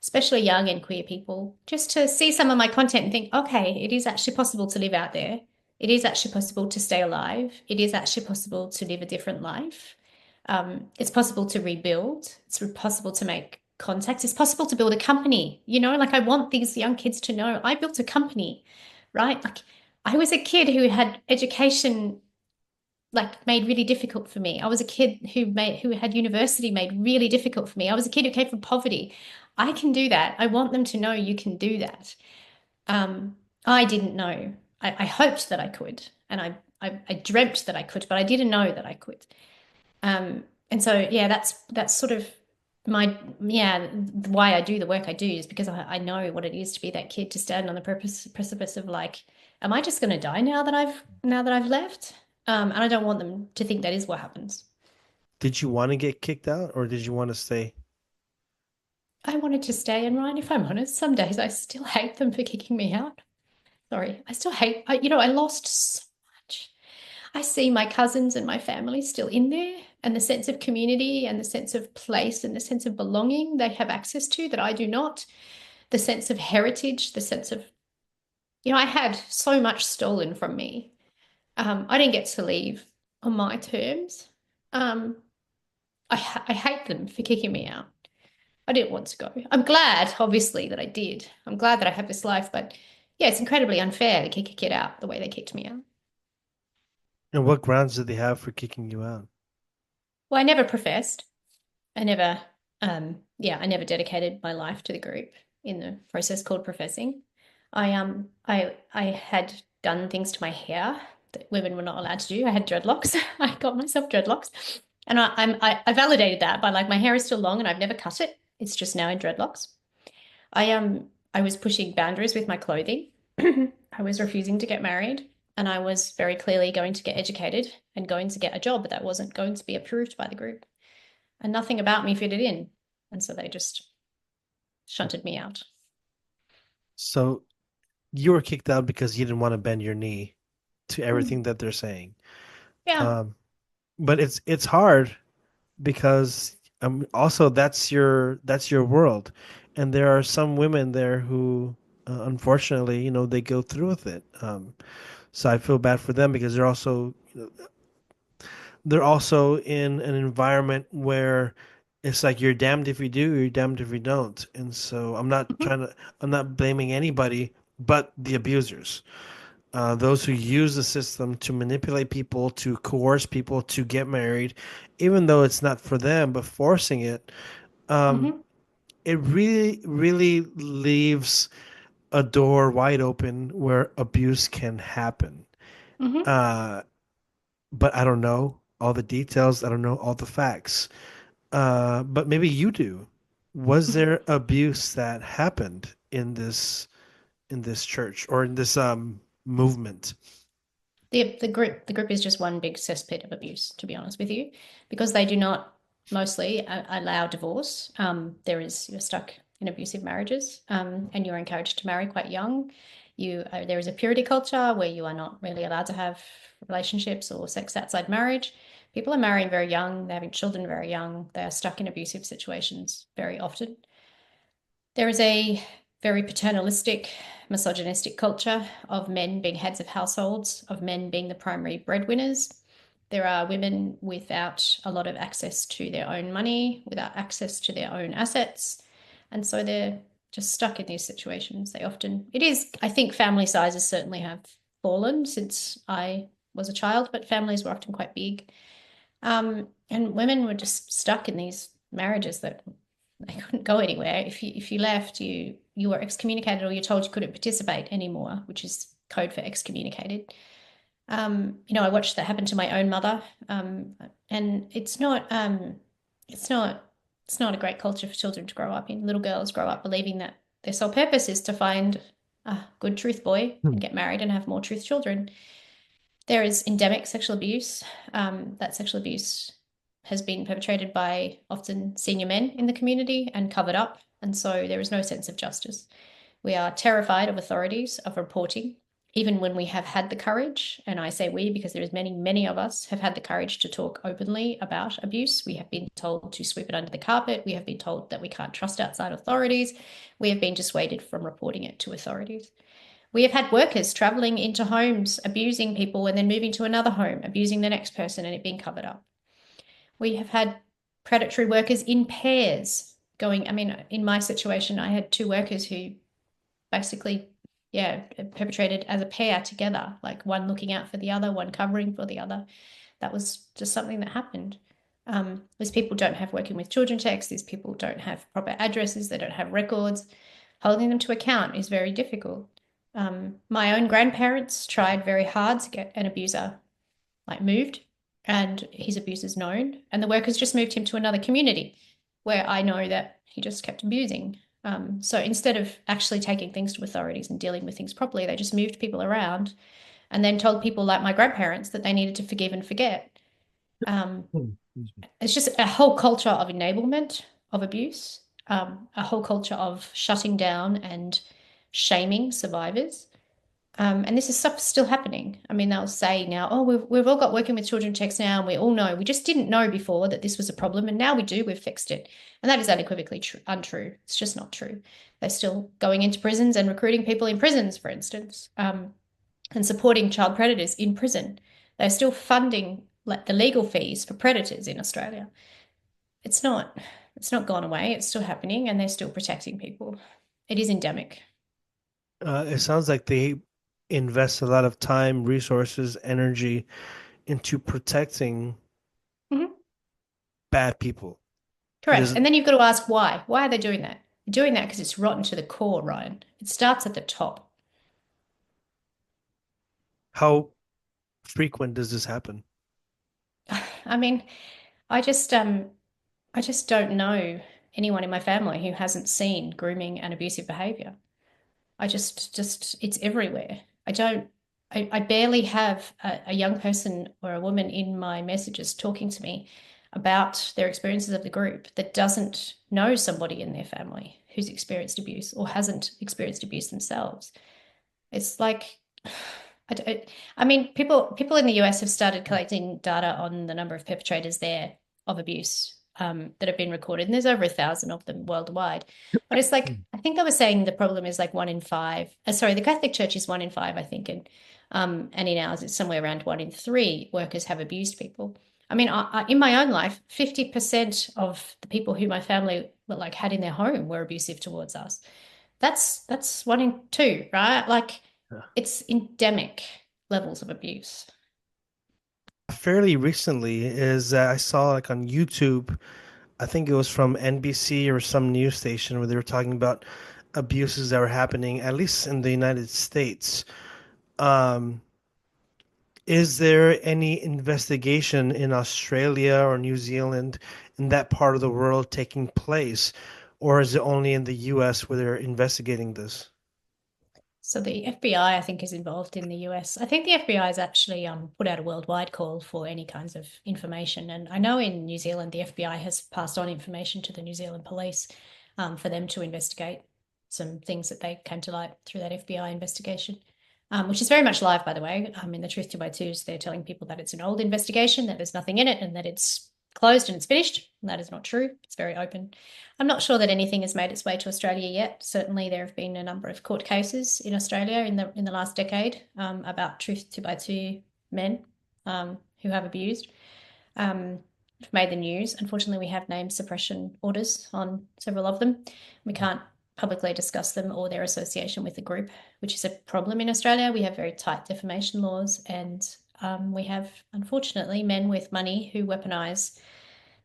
especially young and queer people, just to see some of my content and think, okay, it is actually possible to live out there. It is actually possible to stay alive. It is actually possible to live a different life. It's possible to rebuild. It's possible to make contacts. It's possible to build a company. Like I want these young kids to know I built a company, right? Like I was a kid who had education like made really difficult for me. I was a kid who had university made really difficult for me. I was a kid who came from poverty. I can do that. I want them to know you can do that. I didn't know. I hoped that I could, and I dreamt that I could, but I didn't know that I could. And so, yeah, that's sort of why I do the work I do is because I know what it is to be that kid to stand on the precipice of like, am I just going to die now that I've left? And I don't want them to think that is what happens. Did you want to get kicked out or did you want to stay? I wanted to stay, and Ryan, if I'm honest, some days I still hate them for kicking me out. Sorry, I still hate, I lost so much. I see my cousins and my family still in there, and the sense of community and the sense of place and the sense of belonging they have access to that I do not, the sense of heritage, the sense of, I had so much stolen from me. I didn't get to leave on my terms. Um, I hate them for kicking me out. I didn't want to go. I'm glad, obviously, that I did. I'm glad that I have this life, but yeah, it's incredibly unfair to kick a kid out the way they kicked me out. And what grounds did they have for kicking you out? Well, I never professed. I never dedicated my life to the group in the process called professing. I had done things to my hair that women were not allowed to do. I had dreadlocks. I got myself dreadlocks, and I validated that by like my hair is still long and I've never cut it. It's just now in dreadlocks. I was pushing boundaries with my clothing. I was refusing to get married, and I was very clearly going to get educated and going to get a job that wasn't going to be approved by the group. And nothing about me fitted in. And so they just shunted me out. So you were kicked out because you didn't want to bend your knee to Mm. everything that they're saying. Yeah. Um, but it's hard because also that's your world, and there are some women there who unfortunately they go through with it. So I feel bad for them because they're also in an environment where it's like you're damned if you do, you're damned if you don't. And so Mhm. I'm not blaming anybody but the abusers, those who use the system to manipulate people, to coerce people to get married, even though it's not for them, but forcing it. Um, Mhm. it really, really leaves a door wide open where abuse can happen. Mhm. Uh, but I don't know all the details. I don't know all the facts. But maybe you do. Was there abuse that happened in this church or in this movement? The group is just one big cesspit of abuse, to be honest with you, because they do not mostly allow divorce. You're stuck in abusive marriages, and you're encouraged to marry quite young. There is a purity culture where you are not really allowed to have relationships or sex outside marriage. People are marrying very young, they're having children very young, they are stuck in abusive situations very often. There is a very paternalistic, misogynistic culture of men being heads of households, of men being the primary breadwinners. There are women without a lot of access to their own money, without access to their own assets. And so they're just stuck in these situations. I think family sizes certainly have fallen since I was a child, but families were often quite big. And women were just stuck in these marriages that they couldn't go anywhere. If you left, you were excommunicated, or you're told you couldn't participate anymore, which is code for excommunicated. I watched that happen to my own mother, and it's not a great culture for children to grow up in. Little girls grow up believing that their sole purpose is to find a good truth boy and get married and have more truth children. There is endemic sexual abuse. That sexual abuse has been perpetrated by often senior men in the community and covered up, and so there is no sense of justice. We are terrified of authorities, of reporting, even when we have had the courage, and I say we because there is many, many of us have had the courage to talk openly about abuse. We have been told to sweep it under the carpet. We have been told that we can't trust outside authorities. We have been dissuaded from reporting it to authorities. We have had workers traveling into homes, abusing people, and then moving to another home, abusing the next person, and it being covered up. We have had predatory workers in pairs going. I mean, in my situation, I had two workers who basically, yeah, perpetrated as a pair together, like one looking out for the other, one covering for the other. That was just something that happened. These people don't have working with children checks. These people don't have proper addresses. They don't have records. Holding them to account is very difficult. My own grandparents tried very hard to get an abuser like moved, and his abusers known, and the workers just moved him to another community where I know that he just kept abusing. So instead of actually taking things to authorities and dealing with things properly, they just moved people around and then told people like my grandparents that they needed to forgive and forget. It's just a whole culture of enablement of abuse, a whole culture of shutting down and shaming survivors. And this is stuff still happening. I mean, they'll say now, oh, we've all got working with children checks now, and we all know. We just didn't know before that this was a problem, and now we do. We've fixed it, and that is unequivocally untrue. It's just not true. They're still going into prisons and recruiting people in prisons, for instance, and supporting child predators in prison. They're still funding like the legal fees for predators in Australia. It's not. It's not gone away. It's still happening, and they're still protecting people. It is endemic. It sounds like they invest a lot of time, resources, energy into protecting Mhm. bad people. It Correct. is And then you've got to ask why. Why are they doing that? They're doing that because it's rotten to the core, Ryan. It starts at the top. how frequent does this happen? I mean, I just I just don't know anyone in my family who hasn't seen grooming and abusive behavior. I just it's everywhere. I barely have a young person or a woman in my messages talking to me about their experiences of the group that doesn't know somebody in their family who's experienced abuse or hasn't experienced abuse themselves. It's like, I mean, people in the US have started collecting data on the number of perpetrators there of abuse that have been recorded, and there's over 1,000 of them worldwide. But it's like, I think I was saying the problem is like one in five. Sorry, the Catholic Church is one in five, I think, and in ours it's somewhere around one in three workers have abused people. I mean, in my own life, 50% of the people who my family like had in their home were abusive towards us. That's one in two, right? Like Yeah. it's endemic levels of abuse. Fairly recently is I saw like on YouTube, I think it was from NBC or some news station where they were talking about abuses that were happening, at least in the United States. Um, is there any investigation in Australia or New Zealand, in that part of the world, taking place, or is it only in the US where they're investigating this? So the FBI, I think, is involved in the US. I think the FBI has actually put out a worldwide call for any kinds of information. And I know in New Zealand, the FBI has passed on information to the New Zealand police for them to investigate. some things that they came to light through that FBI investigation, which is very much live, by the way. In the Truth 2x2s, they're telling people that it's an old investigation, that there's nothing in it, and that it's closed and it's finished. And that is not true. It's very open. I'm not sure that anything has made its way to Australia yet. Certainly, there have been a number of court cases in Australia in the last decade about Truth 2x2 men who have abused. Made the news. Unfortunately, we have name suppression orders on several of them. We can't publicly discuss them or their association with the group, which is a problem in Australia. We have very tight defamation laws, and we have, unfortunately, men with money who weaponize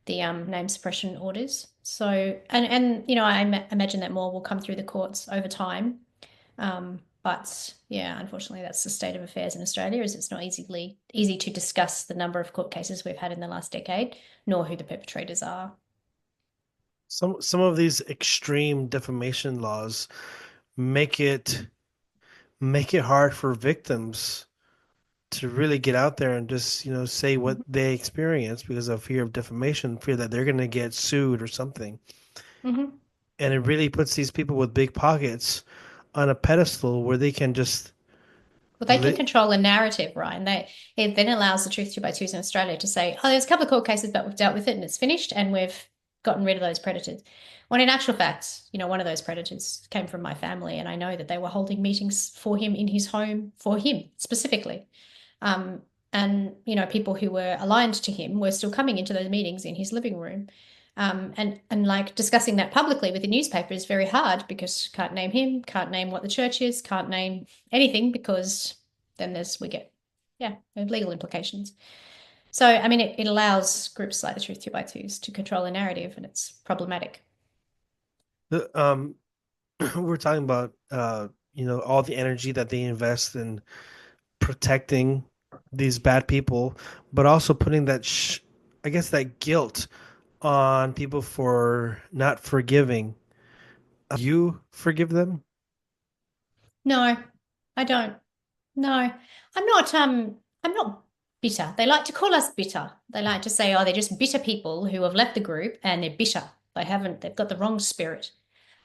the name suppression orders. So, and you know, I imagine that more will come through the courts over time. But yeah, unfortunately, that's the state of affairs in Australia. Is it's not easy to discuss the number of court cases we've had in the last decade, nor who the perpetrators are. Some of these extreme defamation laws make it make it hard for victims to really get out there and just, say what they experience because of fear of defamation, fear that they're going to get sued or something. Mm-hmm. And it really puts these people with big pockets on a pedestal where they can just Well, they can li- control a narrative, right? And it then allows the Truth 2x2s in Australia to say, oh, there's a couple of court cases, but we've dealt with it and it's finished and we've gotten rid of those predators. When in actual fact, you know, one of those predators came from my family, and I know that they were holding meetings for him in his home, for him specifically. Um, and, you know, people who were aligned to him were still coming into those meetings in his living room. And like discussing that publicly with the newspaper is very hard because can't name him, can't name what the church is, can't name anything because then we get, yeah, legal implications. So, I mean, it allows groups like the Truth 2x2s to control a narrative, and it's problematic. the we're talking about all the energy that they invest in protecting these bad people, but also putting I guess that guilt on people for not forgiving. You forgive them? No, I don't. No, I'm not bitter. They like to call us bitter. They like to say, oh, they're just bitter people who have left the group and they're bitter. They've got the wrong spirit.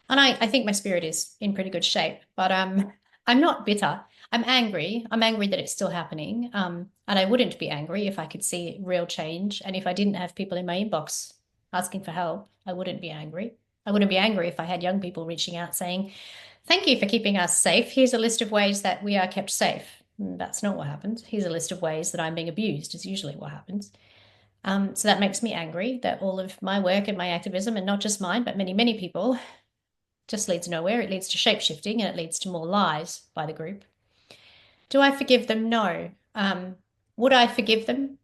And I think my spirit is in pretty good shape, but I'm not bitter. I'm angry. I'm angry that it's still happening. And I wouldn't be angry if I could see real change. And if I didn't have people in my inbox asking for help, I wouldn't be angry. I wouldn't be angry if I had young people reaching out saying, thank you for keeping us safe. Here's a list of ways that we are kept safe. That's not what happens. Here's a list of ways that I'm being abused, is usually what happens. So that makes me angry that all of my work and my activism, and not just mine, but many, many people, just leads nowhere. It leads to shape-shifting and it leads to more lies by the group. Do I forgive them? No. Would I forgive them?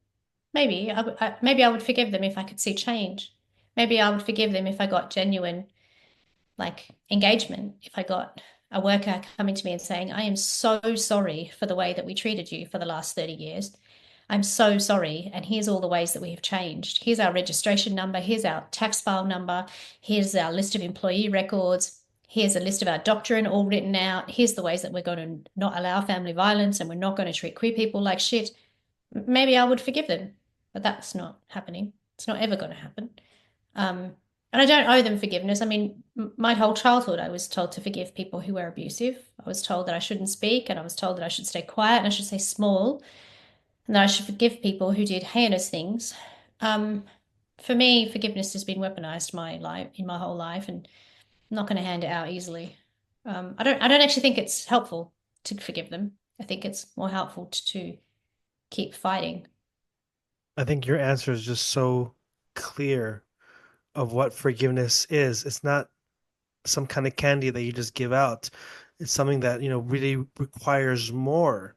Maybe. Maybe I would forgive them if I could see change. Maybe I would forgive them if I got genuine like engagement. If I got a worker coming to me and saying, I am so sorry for the way that we treated you for the last 30 years. I'm so sorry. And here's all the ways that we have changed. Here's our registration number. Here's our tax file number. Here's our list of employee records. Here's a list of our doctrine all written out. Here's the ways that we're going to not allow family violence and we're not going to treat queer people like shit. Maybe I would forgive them, but that's not happening. It's not ever going to happen. And I don't owe them forgiveness. I mean, my whole childhood, I was told to forgive people who were abusive. I was told that I shouldn't speak, and I was told that I should stay quiet and I should stay small, and that I should forgive people who did heinous things. Um, for me, forgiveness has been weaponized in my whole life, and I'm not going to hand it out easily. I don't actually think it's helpful to forgive them. I think it's more helpful to keep fighting. I think your answer is just so clear of what forgiveness is. It's not some kind of candy that you just give out. It's something that, really requires more.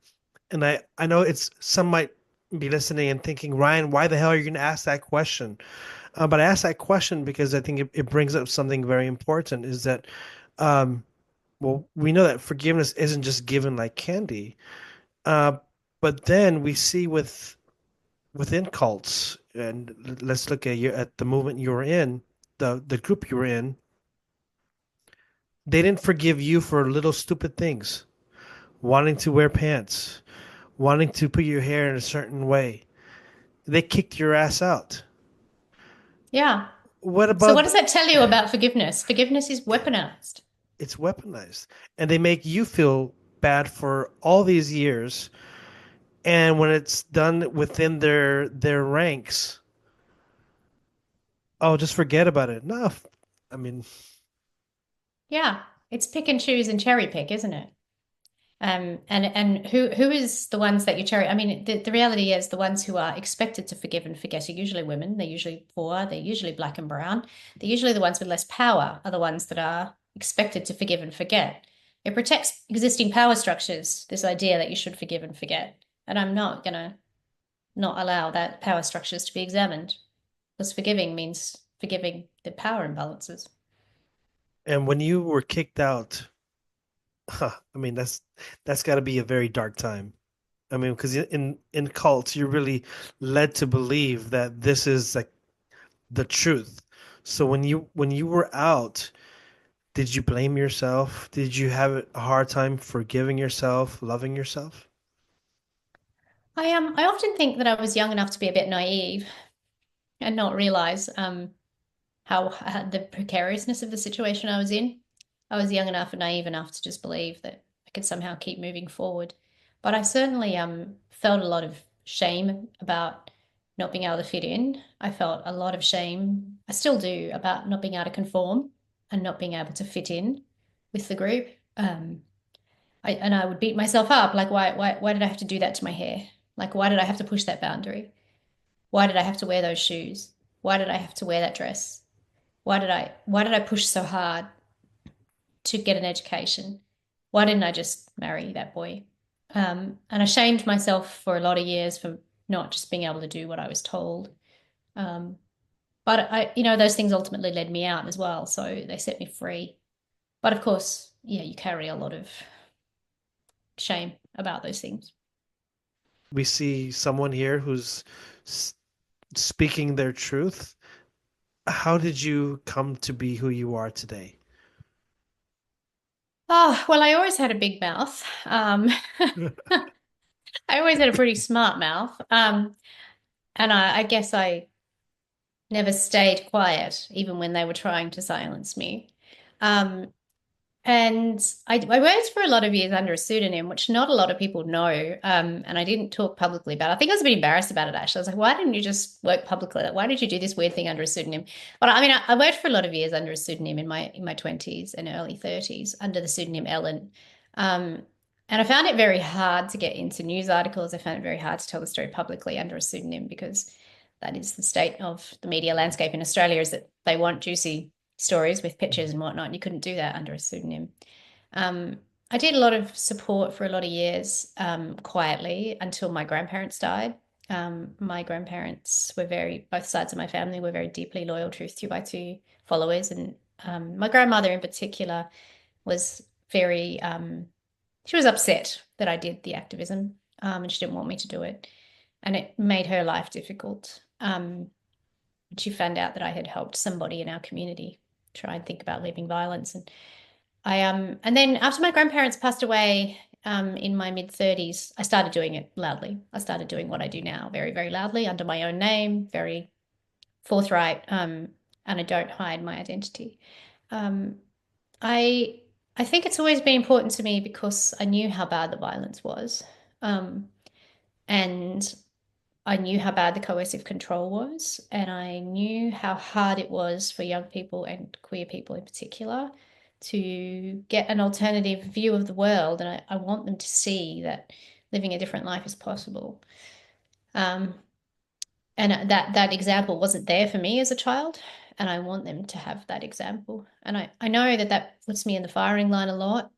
And I know some might be listening and thinking, Ryan, why the hell are you going to ask that question? But I ask that question because I think it brings up something very important is that, um, well, we know that forgiveness isn't just given like candy. Uh, but then we see within cults, and let's look at the movement you were in, the group you were in. They didn't forgive you for little stupid things, wanting to wear pants, wanting to put your hair in a certain way. They kicked your ass out. Yeah. What So what about does that tell you about forgiveness? Forgiveness is weaponized. It's weaponized, and they make you feel bad for all these years. And when it's done within their ranks, oh, just forget about it. No, I mean, Yeah, it's pick and choose and cherry pick, isn't it? And who is the ones that you cherry? I mean, the reality is the ones who are expected to forgive and forget are usually women. They're usually poor. They're usually black and brown. They're usually the ones with less power are the ones that are expected to forgive and forget. It protects existing power structures, this idea that you should forgive and forget. And I'm not gonna not allow that power structures to be examined because forgiving means forgiving the power imbalances. and when you were kicked out, I mean, that's got to be a very dark time. I mean, because in cults, you're really led to believe that this is like the truth. So when you were out, did you blame yourself? Did you have a hard time forgiving yourself, loving yourself? I often think that I was young enough to be a bit naive and not realize how the precariousness of the situation I was in. I was young enough and naive enough to just believe that I could somehow keep moving forward. But I certainly felt a lot of shame about not being able to fit in. I felt a lot of shame, I still do, about not being able to conform and not being able to fit in with the group. I would beat myself up, like why did I have to do that to my hair? Like why did I have to push that boundary? Why did I have to wear those shoes? Why did I have to wear that dress? Why did I push so hard to get an education? Why didn't I just marry that boy? And I shamed myself for a lot of years for not just being able to do what I was told. Um, but those things ultimately led me out as well. So they set me free. But of course, yeah, you carry a lot of shame about those things. We see someone here who's s- speaking their truth. How did you come to be who you are today? Oh, well, I always had a big mouth. I always had a pretty smart mouth. And I guess I never stayed quiet, even when they were trying to silence me. Um, and I worked for a lot of years under a pseudonym, which not a lot of people know. And I didn't talk publicly about it. I think I was a bit embarrassed about it, actually. I was like, why didn't you just work publicly? Like, why did you do this weird thing under a pseudonym? But I mean, I worked for a lot of years under a pseudonym in my 20s and early 30s under the pseudonym Ellen. Um, and I found it very hard to get into news articles. I found it very hard to tell the story publicly under a pseudonym because that is the state of the media landscape in Australia, is that they want juicy stories with pictures and whatnot. And you couldn't do that under a pseudonym. Um, I did a lot of support for a lot of years quietly until my grandparents died. My grandparents were both sides of my family were very deeply loyal Truth 2x2 followers. And my grandmother in particular was she was upset that I did the activism and she didn't want me to do it. And it made her life difficult. She found out that I had helped somebody in our community try and think about leaving violence. And then after my grandparents passed away in my mid-30s, I started doing it loudly. I started doing what I do now very, very loudly under my own name, very forthright, and I don't hide my identity. Um, I I think it's always been important to me because I knew how bad the violence was, um, and I knew how bad the coercive control was, and I knew how hard it was for young people and queer people in particular to get an alternative view of the world. And I want them to see that living a different life is possible. Um, and that example wasn't there for me as a child, and I want them to have that example. And I know that puts me in the firing line a lot.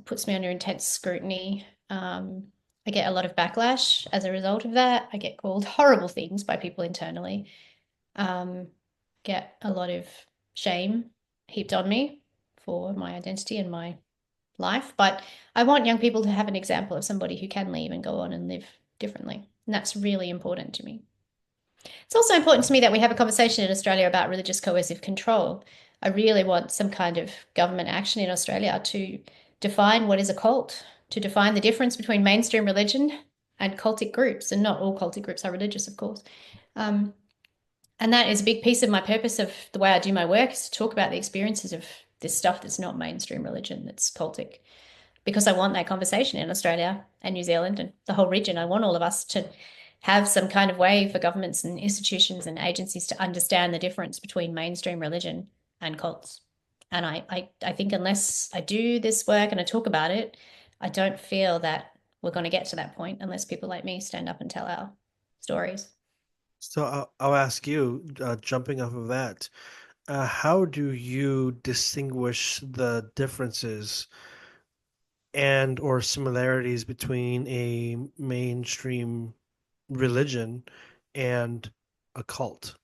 Puts me under intense scrutiny. I get a lot of backlash as a result of that. I get called horrible things by people internally. Um, get a lot of shame heaped on me for my identity and my life. But I want young people to have an example of somebody who can leave and go on and live differently. And that's really important to me. It's also important to me that we have a conversation in Australia about religious coercive control. I really want some kind of government action in Australia to define what is a cult, to define the difference between mainstream religion and cultic groups. And not all cultic groups are religious, of course. Um, and that is a big piece of my purpose of the way I do my work, is to talk about the experiences of this stuff that's not mainstream religion, that's cultic. Because I want that conversation in Australia and New Zealand and the whole region. I want all of us to have some kind of way for governments and institutions and agencies to understand the difference between mainstream religion and cults. And I think unless I do this work and I talk about it, I don't feel that we're going to get to that point unless people like me stand up and tell our stories. So I'll ask you, jumping off of that, how do you distinguish the differences and or similarities between a mainstream religion and a cult?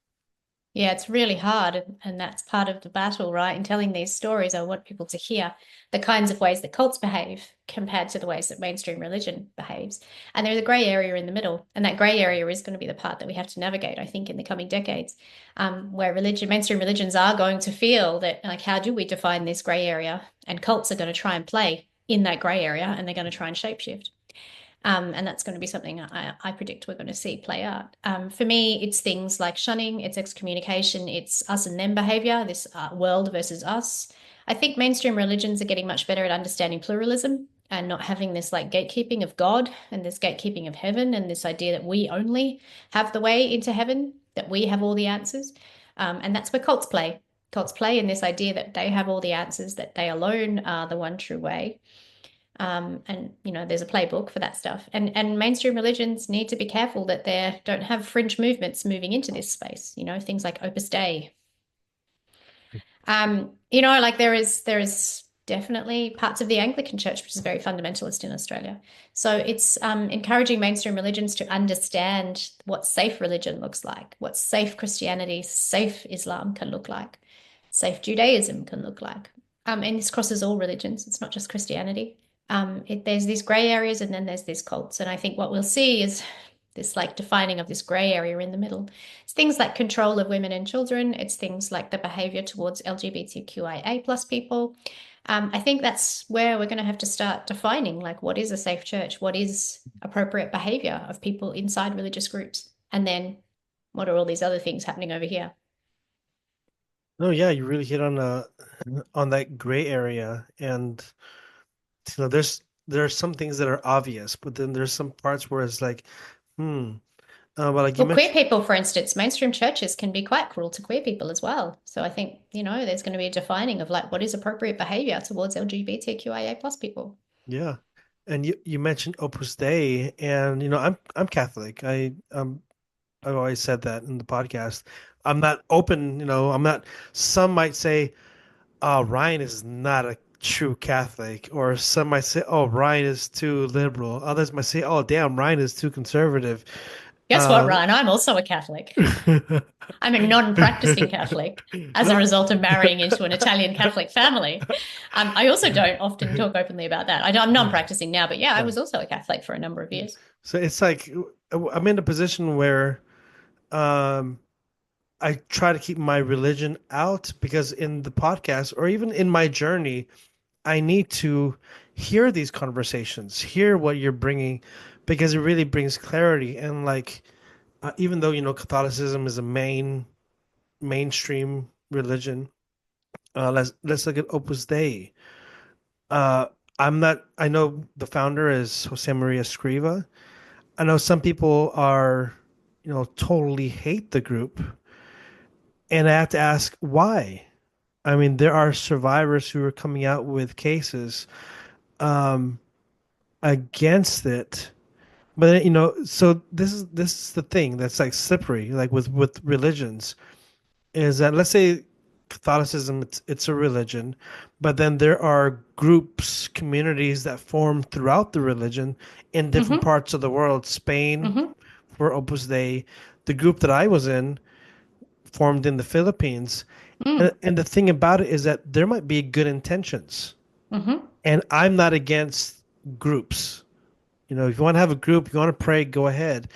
Yeah, it's really hard. And that's part of the battle, right? In telling these stories, I want people to hear the kinds of ways that cults behave compared to the ways that mainstream religion behaves. And there's a grey area in the middle. And that grey area is going to be the part that we have to navigate, I think, in the coming decades, where mainstream religions are going to feel that, like, how do we define this grey area? And cults are going to try and play in that grey area and they're going to try and shapeshift. And that's going to be something I predict we're going to see play out. For me, it's things like shunning, it's excommunication, it's us and them behavior, this world versus us. I think mainstream religions are getting much better at understanding pluralism and not having this like gatekeeping of God and this gatekeeping of heaven and this idea that we only have the way into heaven, that we have all the answers. And that's where cults play. Cults play in this idea that they have all the answers, that they alone are the one true way. And there's a playbook for that stuff. And mainstream religions need to be careful that they don't have fringe movements moving into this space. Things like Opus Dei. Like there is definitely parts of the Anglican Church which is very fundamentalist in Australia. So it's encouraging mainstream religions to understand what safe religion looks like, what safe Christianity, safe Islam can look like, safe Judaism can look like. And this crosses all religions. It's not just Christianity. There's these gray areas and then there's these cults. And I think what we'll see is this like defining of this gray area in the middle. It's things like control of women and children. It's things like the behavior towards LGBTQIA plus people. I think that's where we're going to have to start defining like what is a safe church? What is appropriate behavior of people inside religious groups? And then what are all these other things happening over here? Oh yeah, you really hit on that gray area, and there are some things that are obvious, but then there's some parts where it's like, hmm. But like you Well, queer mentioned, people, for instance, mainstream churches can be quite cruel to queer people as well. So I think, there's going to be a defining of like what is appropriate behavior towards LGBTQIA plus people. yeah, and you mentioned Opus Dei, and I'm Catholic. I've always said that in the podcast. I'm not open, I'm not. Some might say, "Oh, Ryan is not a true Catholic," or some might say, "Oh, Ryan is too liberal." Others might say, "Oh, damn, Ryan is too conservative." Guess what, Um, Ryan? I'm also a Catholic. I'm a non-practicing Catholic as a no. result of marrying into an Italian Catholic family. I also don't often talk openly about that. I'm non-practicing now, but yeah, I Yeah. was also a Catholic for a number of years. So it's like I'm in a position where um, I try to keep my religion out because in the podcast or even in my journey, I need to hear these conversations, hear what you're bringing, because it really brings clarity. And like, even though Catholicism is a mainstream religion, let's look at Opus Dei. Uh, I'm not. I know the founder is Jose Maria Scriva. I know some people are, totally hate the group, and I have to ask why. I mean, there are survivors who are coming out with cases um, against it. But so this is the thing that's like slippery, like with religions, is that let's say Catholicism, it's a religion, but then there are groups, communities that form throughout the religion in different Mm-hmm. parts of the world. Spain Mm-hmm. for Opus Dei, the group that I was in formed in the Philippines, Mm. and the thing about it is that there might be good intentions, Mm-hmm. and I'm not against groups. If you want to have a group, you want to pray, go ahead. I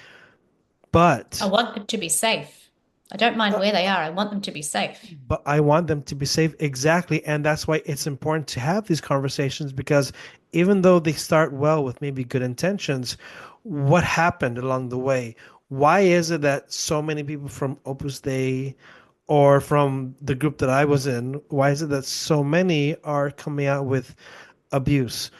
But want them to be safe. I don't mind uh, where they are. I want them to be safe. but I want them to be safe. Exactly. And that's why it's important to have these conversations because even though they start well with maybe good intentions, what happened along the way? Why is it that so many people from Opus Dei or from the group that I was in, why is it that so many are coming out with abuse?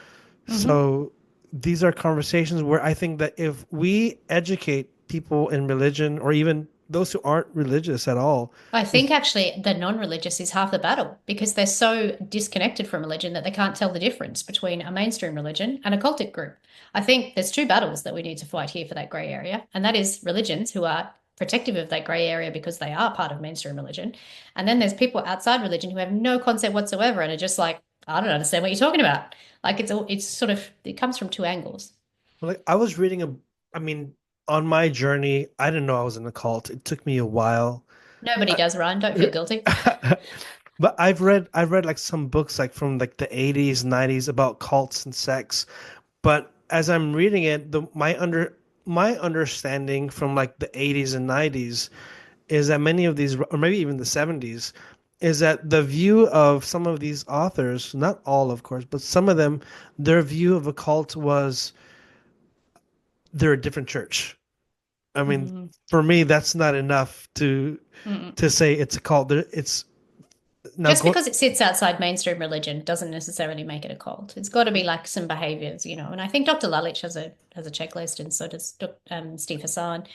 Hmm. So these are conversations where I think that if we educate people in religion or even those who aren't religious at all, I we think actually the non-religious is half the battle because they're so disconnected from religion that they can't tell the difference between a mainstream religion and a cultic group. I think there's two battles that we need to fight here for that grey area, and that is religions who are protective of that grey area because they are part of mainstream religion. And then there's people outside religion who have no concept whatsoever and are just like, I don't understand what you're talking about. Like it's sort of it comes from two angles. like I was reading I mean, on my journey, I didn't know I was in a cult. It took me a while. Nobody I, does, Ryan. Don't feel guilty. but I've read like some books like from like the 80s, 90s about cults and sex. But as I'm reading it, my understanding from like the 80s and 90s is that many of these, or maybe even the 70s, is that the view of some of these authors, not all, of course, but some of them, their view of a cult was they're a different church. I mean, Mm. for me, that's not enough Mm. to say it's a cult. It's now Just go. because it sits outside mainstream religion doesn't necessarily make it a cult. It's got to be like some behaviors, you know. And I think Dr. Lalich has a checklist, and so does Steve Hassan.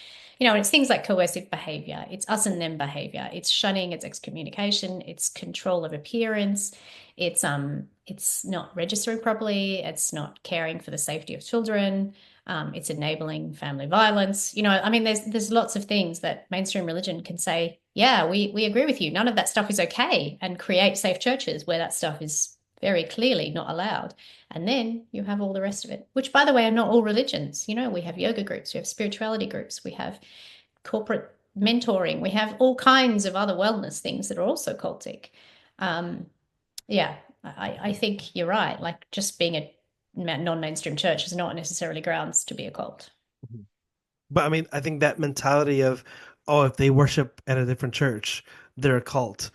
You know, and it's things like coercive behavior, it's us and them behavior, it's shunning, it's excommunication, it's control of appearance, it's not registering properly, it's not caring for the safety of children, it's enabling family violence. You know, I mean, there's lots of things that mainstream religion can say, yeah, we agree with you. None of that stuff is okay, and create safe churches where that stuff is very clearly not allowed. And then you have all the rest of it, which, by the way, are not all religions. You know, we have yoga groups, we have spirituality groups, we have corporate mentoring, we have all kinds of other wellness things that are also cultic. Um, yeah, I think you're right. Like just being a non-mainstream church is not necessarily grounds to be a cult. But I mean, I think that mentality of, oh, if they worship at a different church, they're a cult.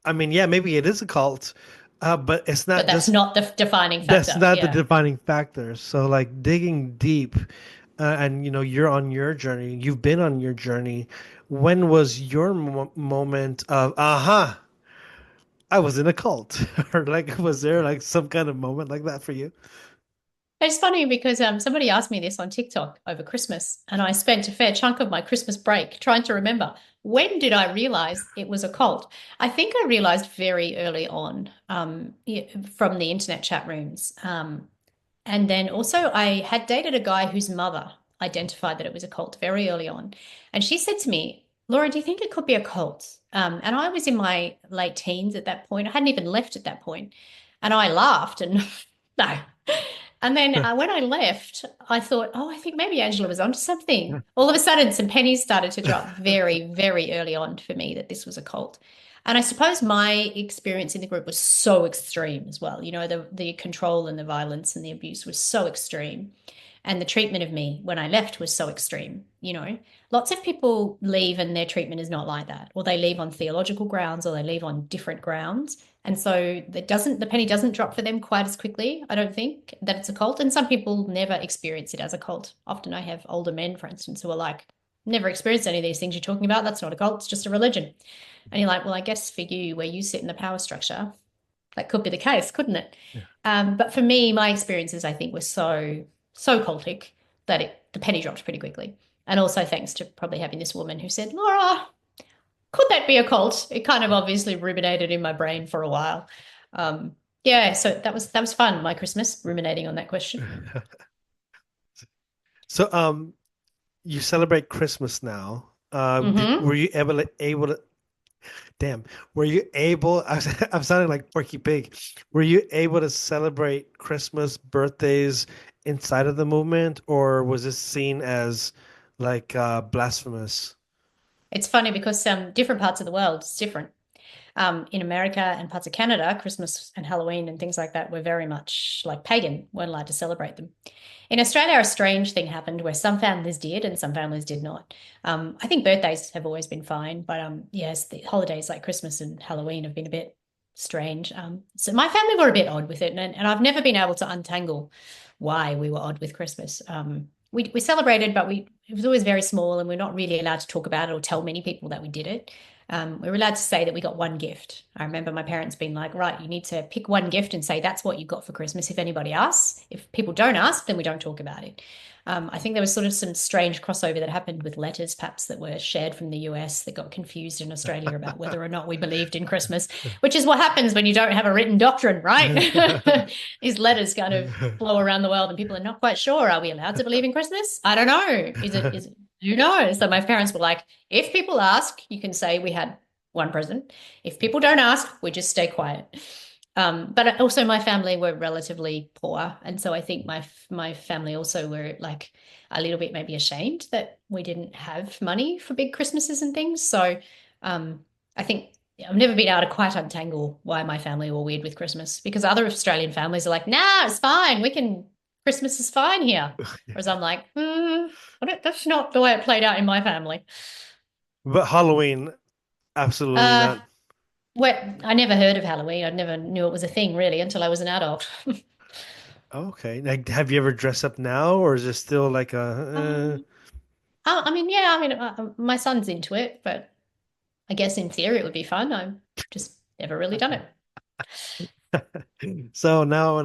I mean, yeah, maybe it is a cult, but it's But not that's just not the defining that's factor. not the Yeah. defining factor. So like digging deep, and you're on your journey. You've been on your journey. When was your moment of aha? I was in a cult, or like was there like some kind of moment like that for you? It's funny because somebody asked me this on TikTok over Christmas, and I spent a fair chunk of my Christmas break trying to remember when did I realize it was a cult. I think I realized very early on from the internet chat rooms. And then also, I had dated a guy whose mother identified that it was a cult very early on. And she said to me, Laura, do you think it could be a cult? And I was in my late teens at that point. I hadn't even left at that point. And I laughed and no. And then when I left, I thought, oh, I think maybe Angela was onto something. All of a sudden, some pennies started to drop very, very early on for me that this was a cult. And I suppose my experience in the group was so extreme as well. You know, the control and the violence and the abuse was so extreme. And the treatment of me when I left was so extreme. You know, lots of people leave and their treatment is not like that, or they leave on theological grounds, or they leave on different grounds. And so the penny doesn't drop for them quite as quickly, I don't think, that it's a cult. And some people never experience it as a cult. Often I have older men, for instance, who are like, never experienced any of these things you're talking about. That's not a cult, it's just a religion. And you're like, well, I guess for you, where you sit in the power structure, that could be the case, couldn't it? Yeah. But for me, my experiences, I think, were so cultic that the penny dropped pretty quickly. And also thanks to probably having this woman who said, Laura, could that be a cult? It kind of obviously ruminated in my brain for a while. Yeah, so that was fun, my Christmas, ruminating on that question. So you celebrate Christmas now. Hmm. Were you able to damn, were you able I'm sounding like Porky Pig. Were you able to celebrate Christmas birthdays inside of the movement, or was this seen as like blasphemous? It's funny because different parts of the world, it's different. In America and parts of Canada, Christmas and Halloween and things like that were very much like pagan, weren't allowed to celebrate them. In Australia, a strange thing happened where some families did and some families did not. I think birthdays have always been fine, but yes, the holidays like Christmas and Halloween have been a bit strange. So my family were a bit odd with it, and I've never been able to untangle why we were odd with Christmas. We celebrated, but it was always very small, and we're not really allowed to talk about it or tell many people that we did it. we were allowed to say that we got one gift. I remember my parents being like, right, you need to pick one gift and say that's what you got for Christmas if anybody asks. If people don't ask, then we don't talk about it. I think there was sort of some strange crossover that happened with letters, perhaps that were shared from the US that got confused in Australia about whether or not we believed in Christmas, which is what happens when you don't have a written doctrine, right? These letters kind of flow around the world and people are not quite sure. Are we allowed to believe in Christmas? I don't know. Is it, who knows? So my parents were like, if people ask, you can say we had one present. If people don't ask, we just stay quiet. But also my family were relatively poor, and so I think my family also were like a little bit maybe ashamed that we didn't have money for big Christmases and things. So I think I've never been able to quite untangle why my family were weird with Christmas because other Australian families are like, nah, it's fine. Christmas is fine here. Whereas I'm like, that's not the way it played out in my family. But Halloween, absolutely Uh, not. I never heard of Halloween. I never knew it was a thing really until I was an adult. Okay. Like, have you ever dressed up now, or is it still like Um, I mean, yeah, I mean, my son's into it, but I guess in theory it would be fun. I've just never really done it. So now,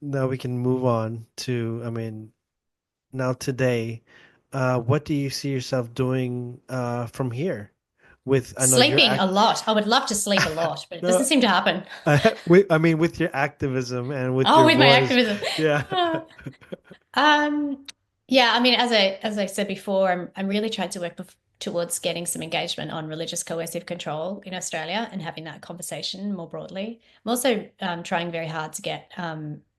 now we can move on to, I mean, now today, what do you see yourself doing from here? With, I know you're Sleeping a act. lot. I would love to sleep a lot, but it doesn't No, seem to happen. I mean, with your activism and with Oh, your with my voice, activism. yeah. Um, yeah, I mean, as I said before, I'm really trying to work towards getting some engagement on religious coercive control in Australia and having that conversation more broadly. I'm also trying very hard to get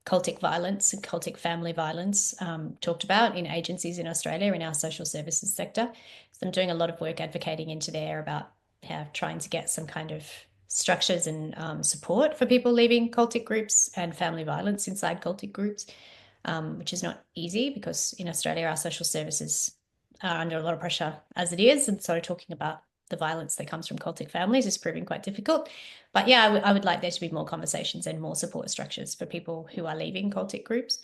cultic violence and cultic family violence talked about in agencies in Australia in our social services sector. So I'm doing a lot of work advocating into there about trying to get some kind of structures and support for people leaving cultic groups and family violence inside cultic groups, which is not easy because in Australia, our social services are under a lot of pressure as it is. And so talking about the violence that comes from cultic families is proving quite difficult. But yeah, I would like there to be more conversations and more support structures for people who are leaving cultic groups.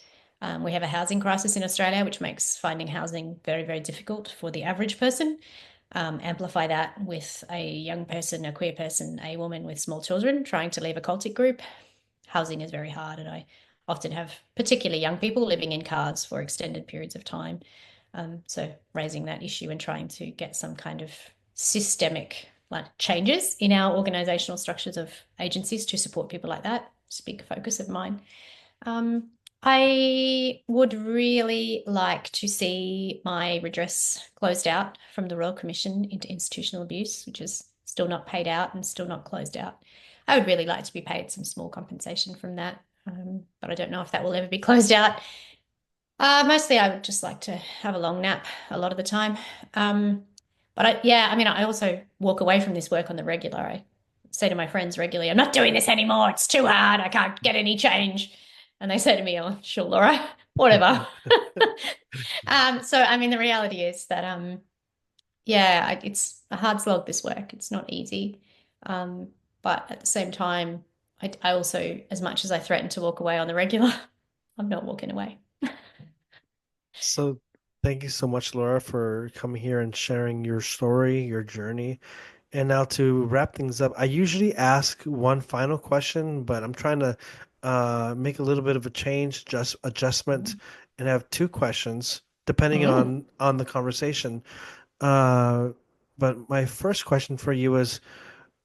We have a housing crisis in Australia, which makes finding housing very, very difficult for the average person. Amplify that with a young person, a queer person, a woman with small children trying to leave a cultic group. Housing is very hard, and I often have particularly young people living in cars for extended periods of time. So raising that issue and trying to get some kind of systemic like changes in our organizational structures of agencies to support people like that is a big focus of mine. Um, I would really like to see my redress closed out from the Royal Commission into institutional abuse, which is still not paid out and still not closed out. I would really like to be paid some small compensation from that, but I don't know if that will ever be closed out. Mostly, I would just like to have a long nap a lot of the time. But yeah, I mean, I also walk away from this work on the regular. I say to my friends regularly, I'm not doing this anymore. It's too hard. I can't get any change. And they say to me, oh, sure, Laura, whatever. So, I mean, the reality is that, yeah, it's a hard slog, this work. It's not easy. Um, but at the same time, I also, as much as I threaten to walk away on the regular, I'm not walking away. So thank you so much, Laura, for coming here and sharing your story, your journey. And now to wrap things up, I usually ask one final question, but I'm trying to make a little bit of a change, just adjustment, and have two questions depending Mm. on the conversation. Uh, but my first question for you is,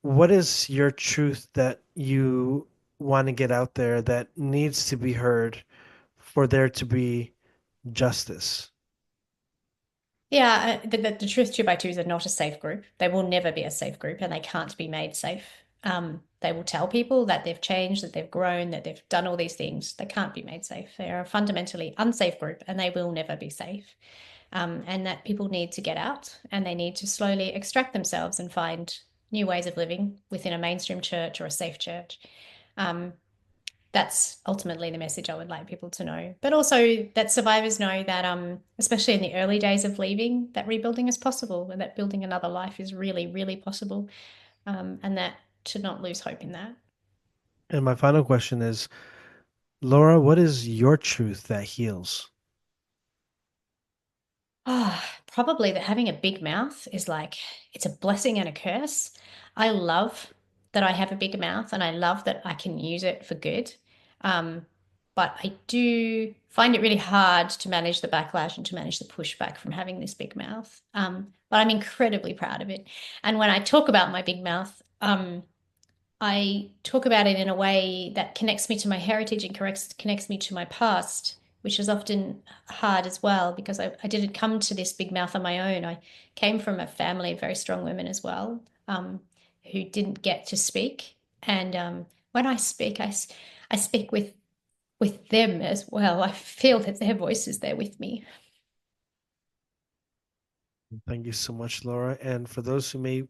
what is your truth that you want to get out there that needs to be heard for there to be justice? Yeah, the Truth 2x2s are not a safe group. They will never be a safe group and they can't be made safe. They will tell people that they've changed, that they've grown, that they've done all these things. They can't be made safe. They are a fundamentally unsafe group and they will never be safe. And that people need to get out and they need to slowly extract themselves and find new ways of living within a mainstream church or a safe church. Um, that's ultimately the message I would like people to know. But also that survivors know that, especially in the early days of leaving, that rebuilding is possible and that building another life is really, really possible. And that to not lose hope in that. And my final question is, Laura, what is your truth that heals? Ah, probably that having a big mouth is like, it's a blessing and a curse. I love that I have a big mouth and I love that I can use it for good. But I do find it really hard to manage the backlash and to manage the pushback from having this big mouth. But I'm incredibly proud of it. And when I talk about my big mouth, I talk about it in a way that connects me to my heritage and connects me to my past, which is often hard as well because I didn't come to this big mouth on my own. I came from a family of very strong women as well, who didn't get to speak. And when I speak, I speak with them as well. I feel that their voice is there with me. Thank you so much, Laura. And for those who may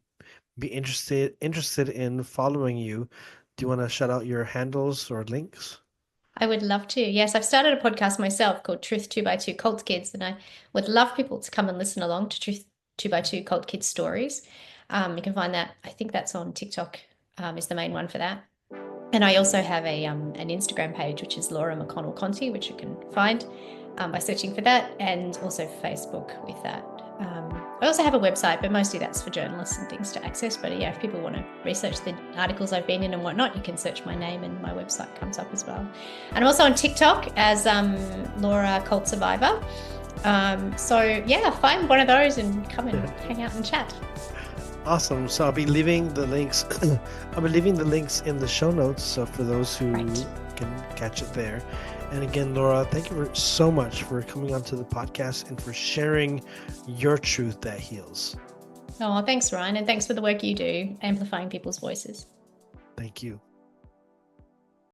be interested in following you, do you want to shout out your handles or links? I would love to. Yes, I've started a podcast myself called Truth 2 by 2 Cult Kids, and I would love people to come and listen along to Truth 2 by 2 Cult Kids stories. You can find that, I think that's on TikTok, is the main one for that. And I also have an Instagram page, which is Laura McConnell Conti, which you can find by searching for that, and also Facebook with that. I also have a website, but mostly that's for journalists and things to access. But yeah, if people want to research the articles I've been in and whatnot, you can search my name and my website comes up as well. And I'm also on TikTok as Laura Cult Survivor. So yeah, find one of those and come and hang out and chat. Awesome. So I'll be leaving the links. I'll be leaving the links in the show notes, so for those who can catch it there. And again, Laura, thank you so much for coming onto the podcast and for sharing your truth that heals. Oh, thanks, Ryan, and thanks for the work you do, amplifying people's voices. Thank you.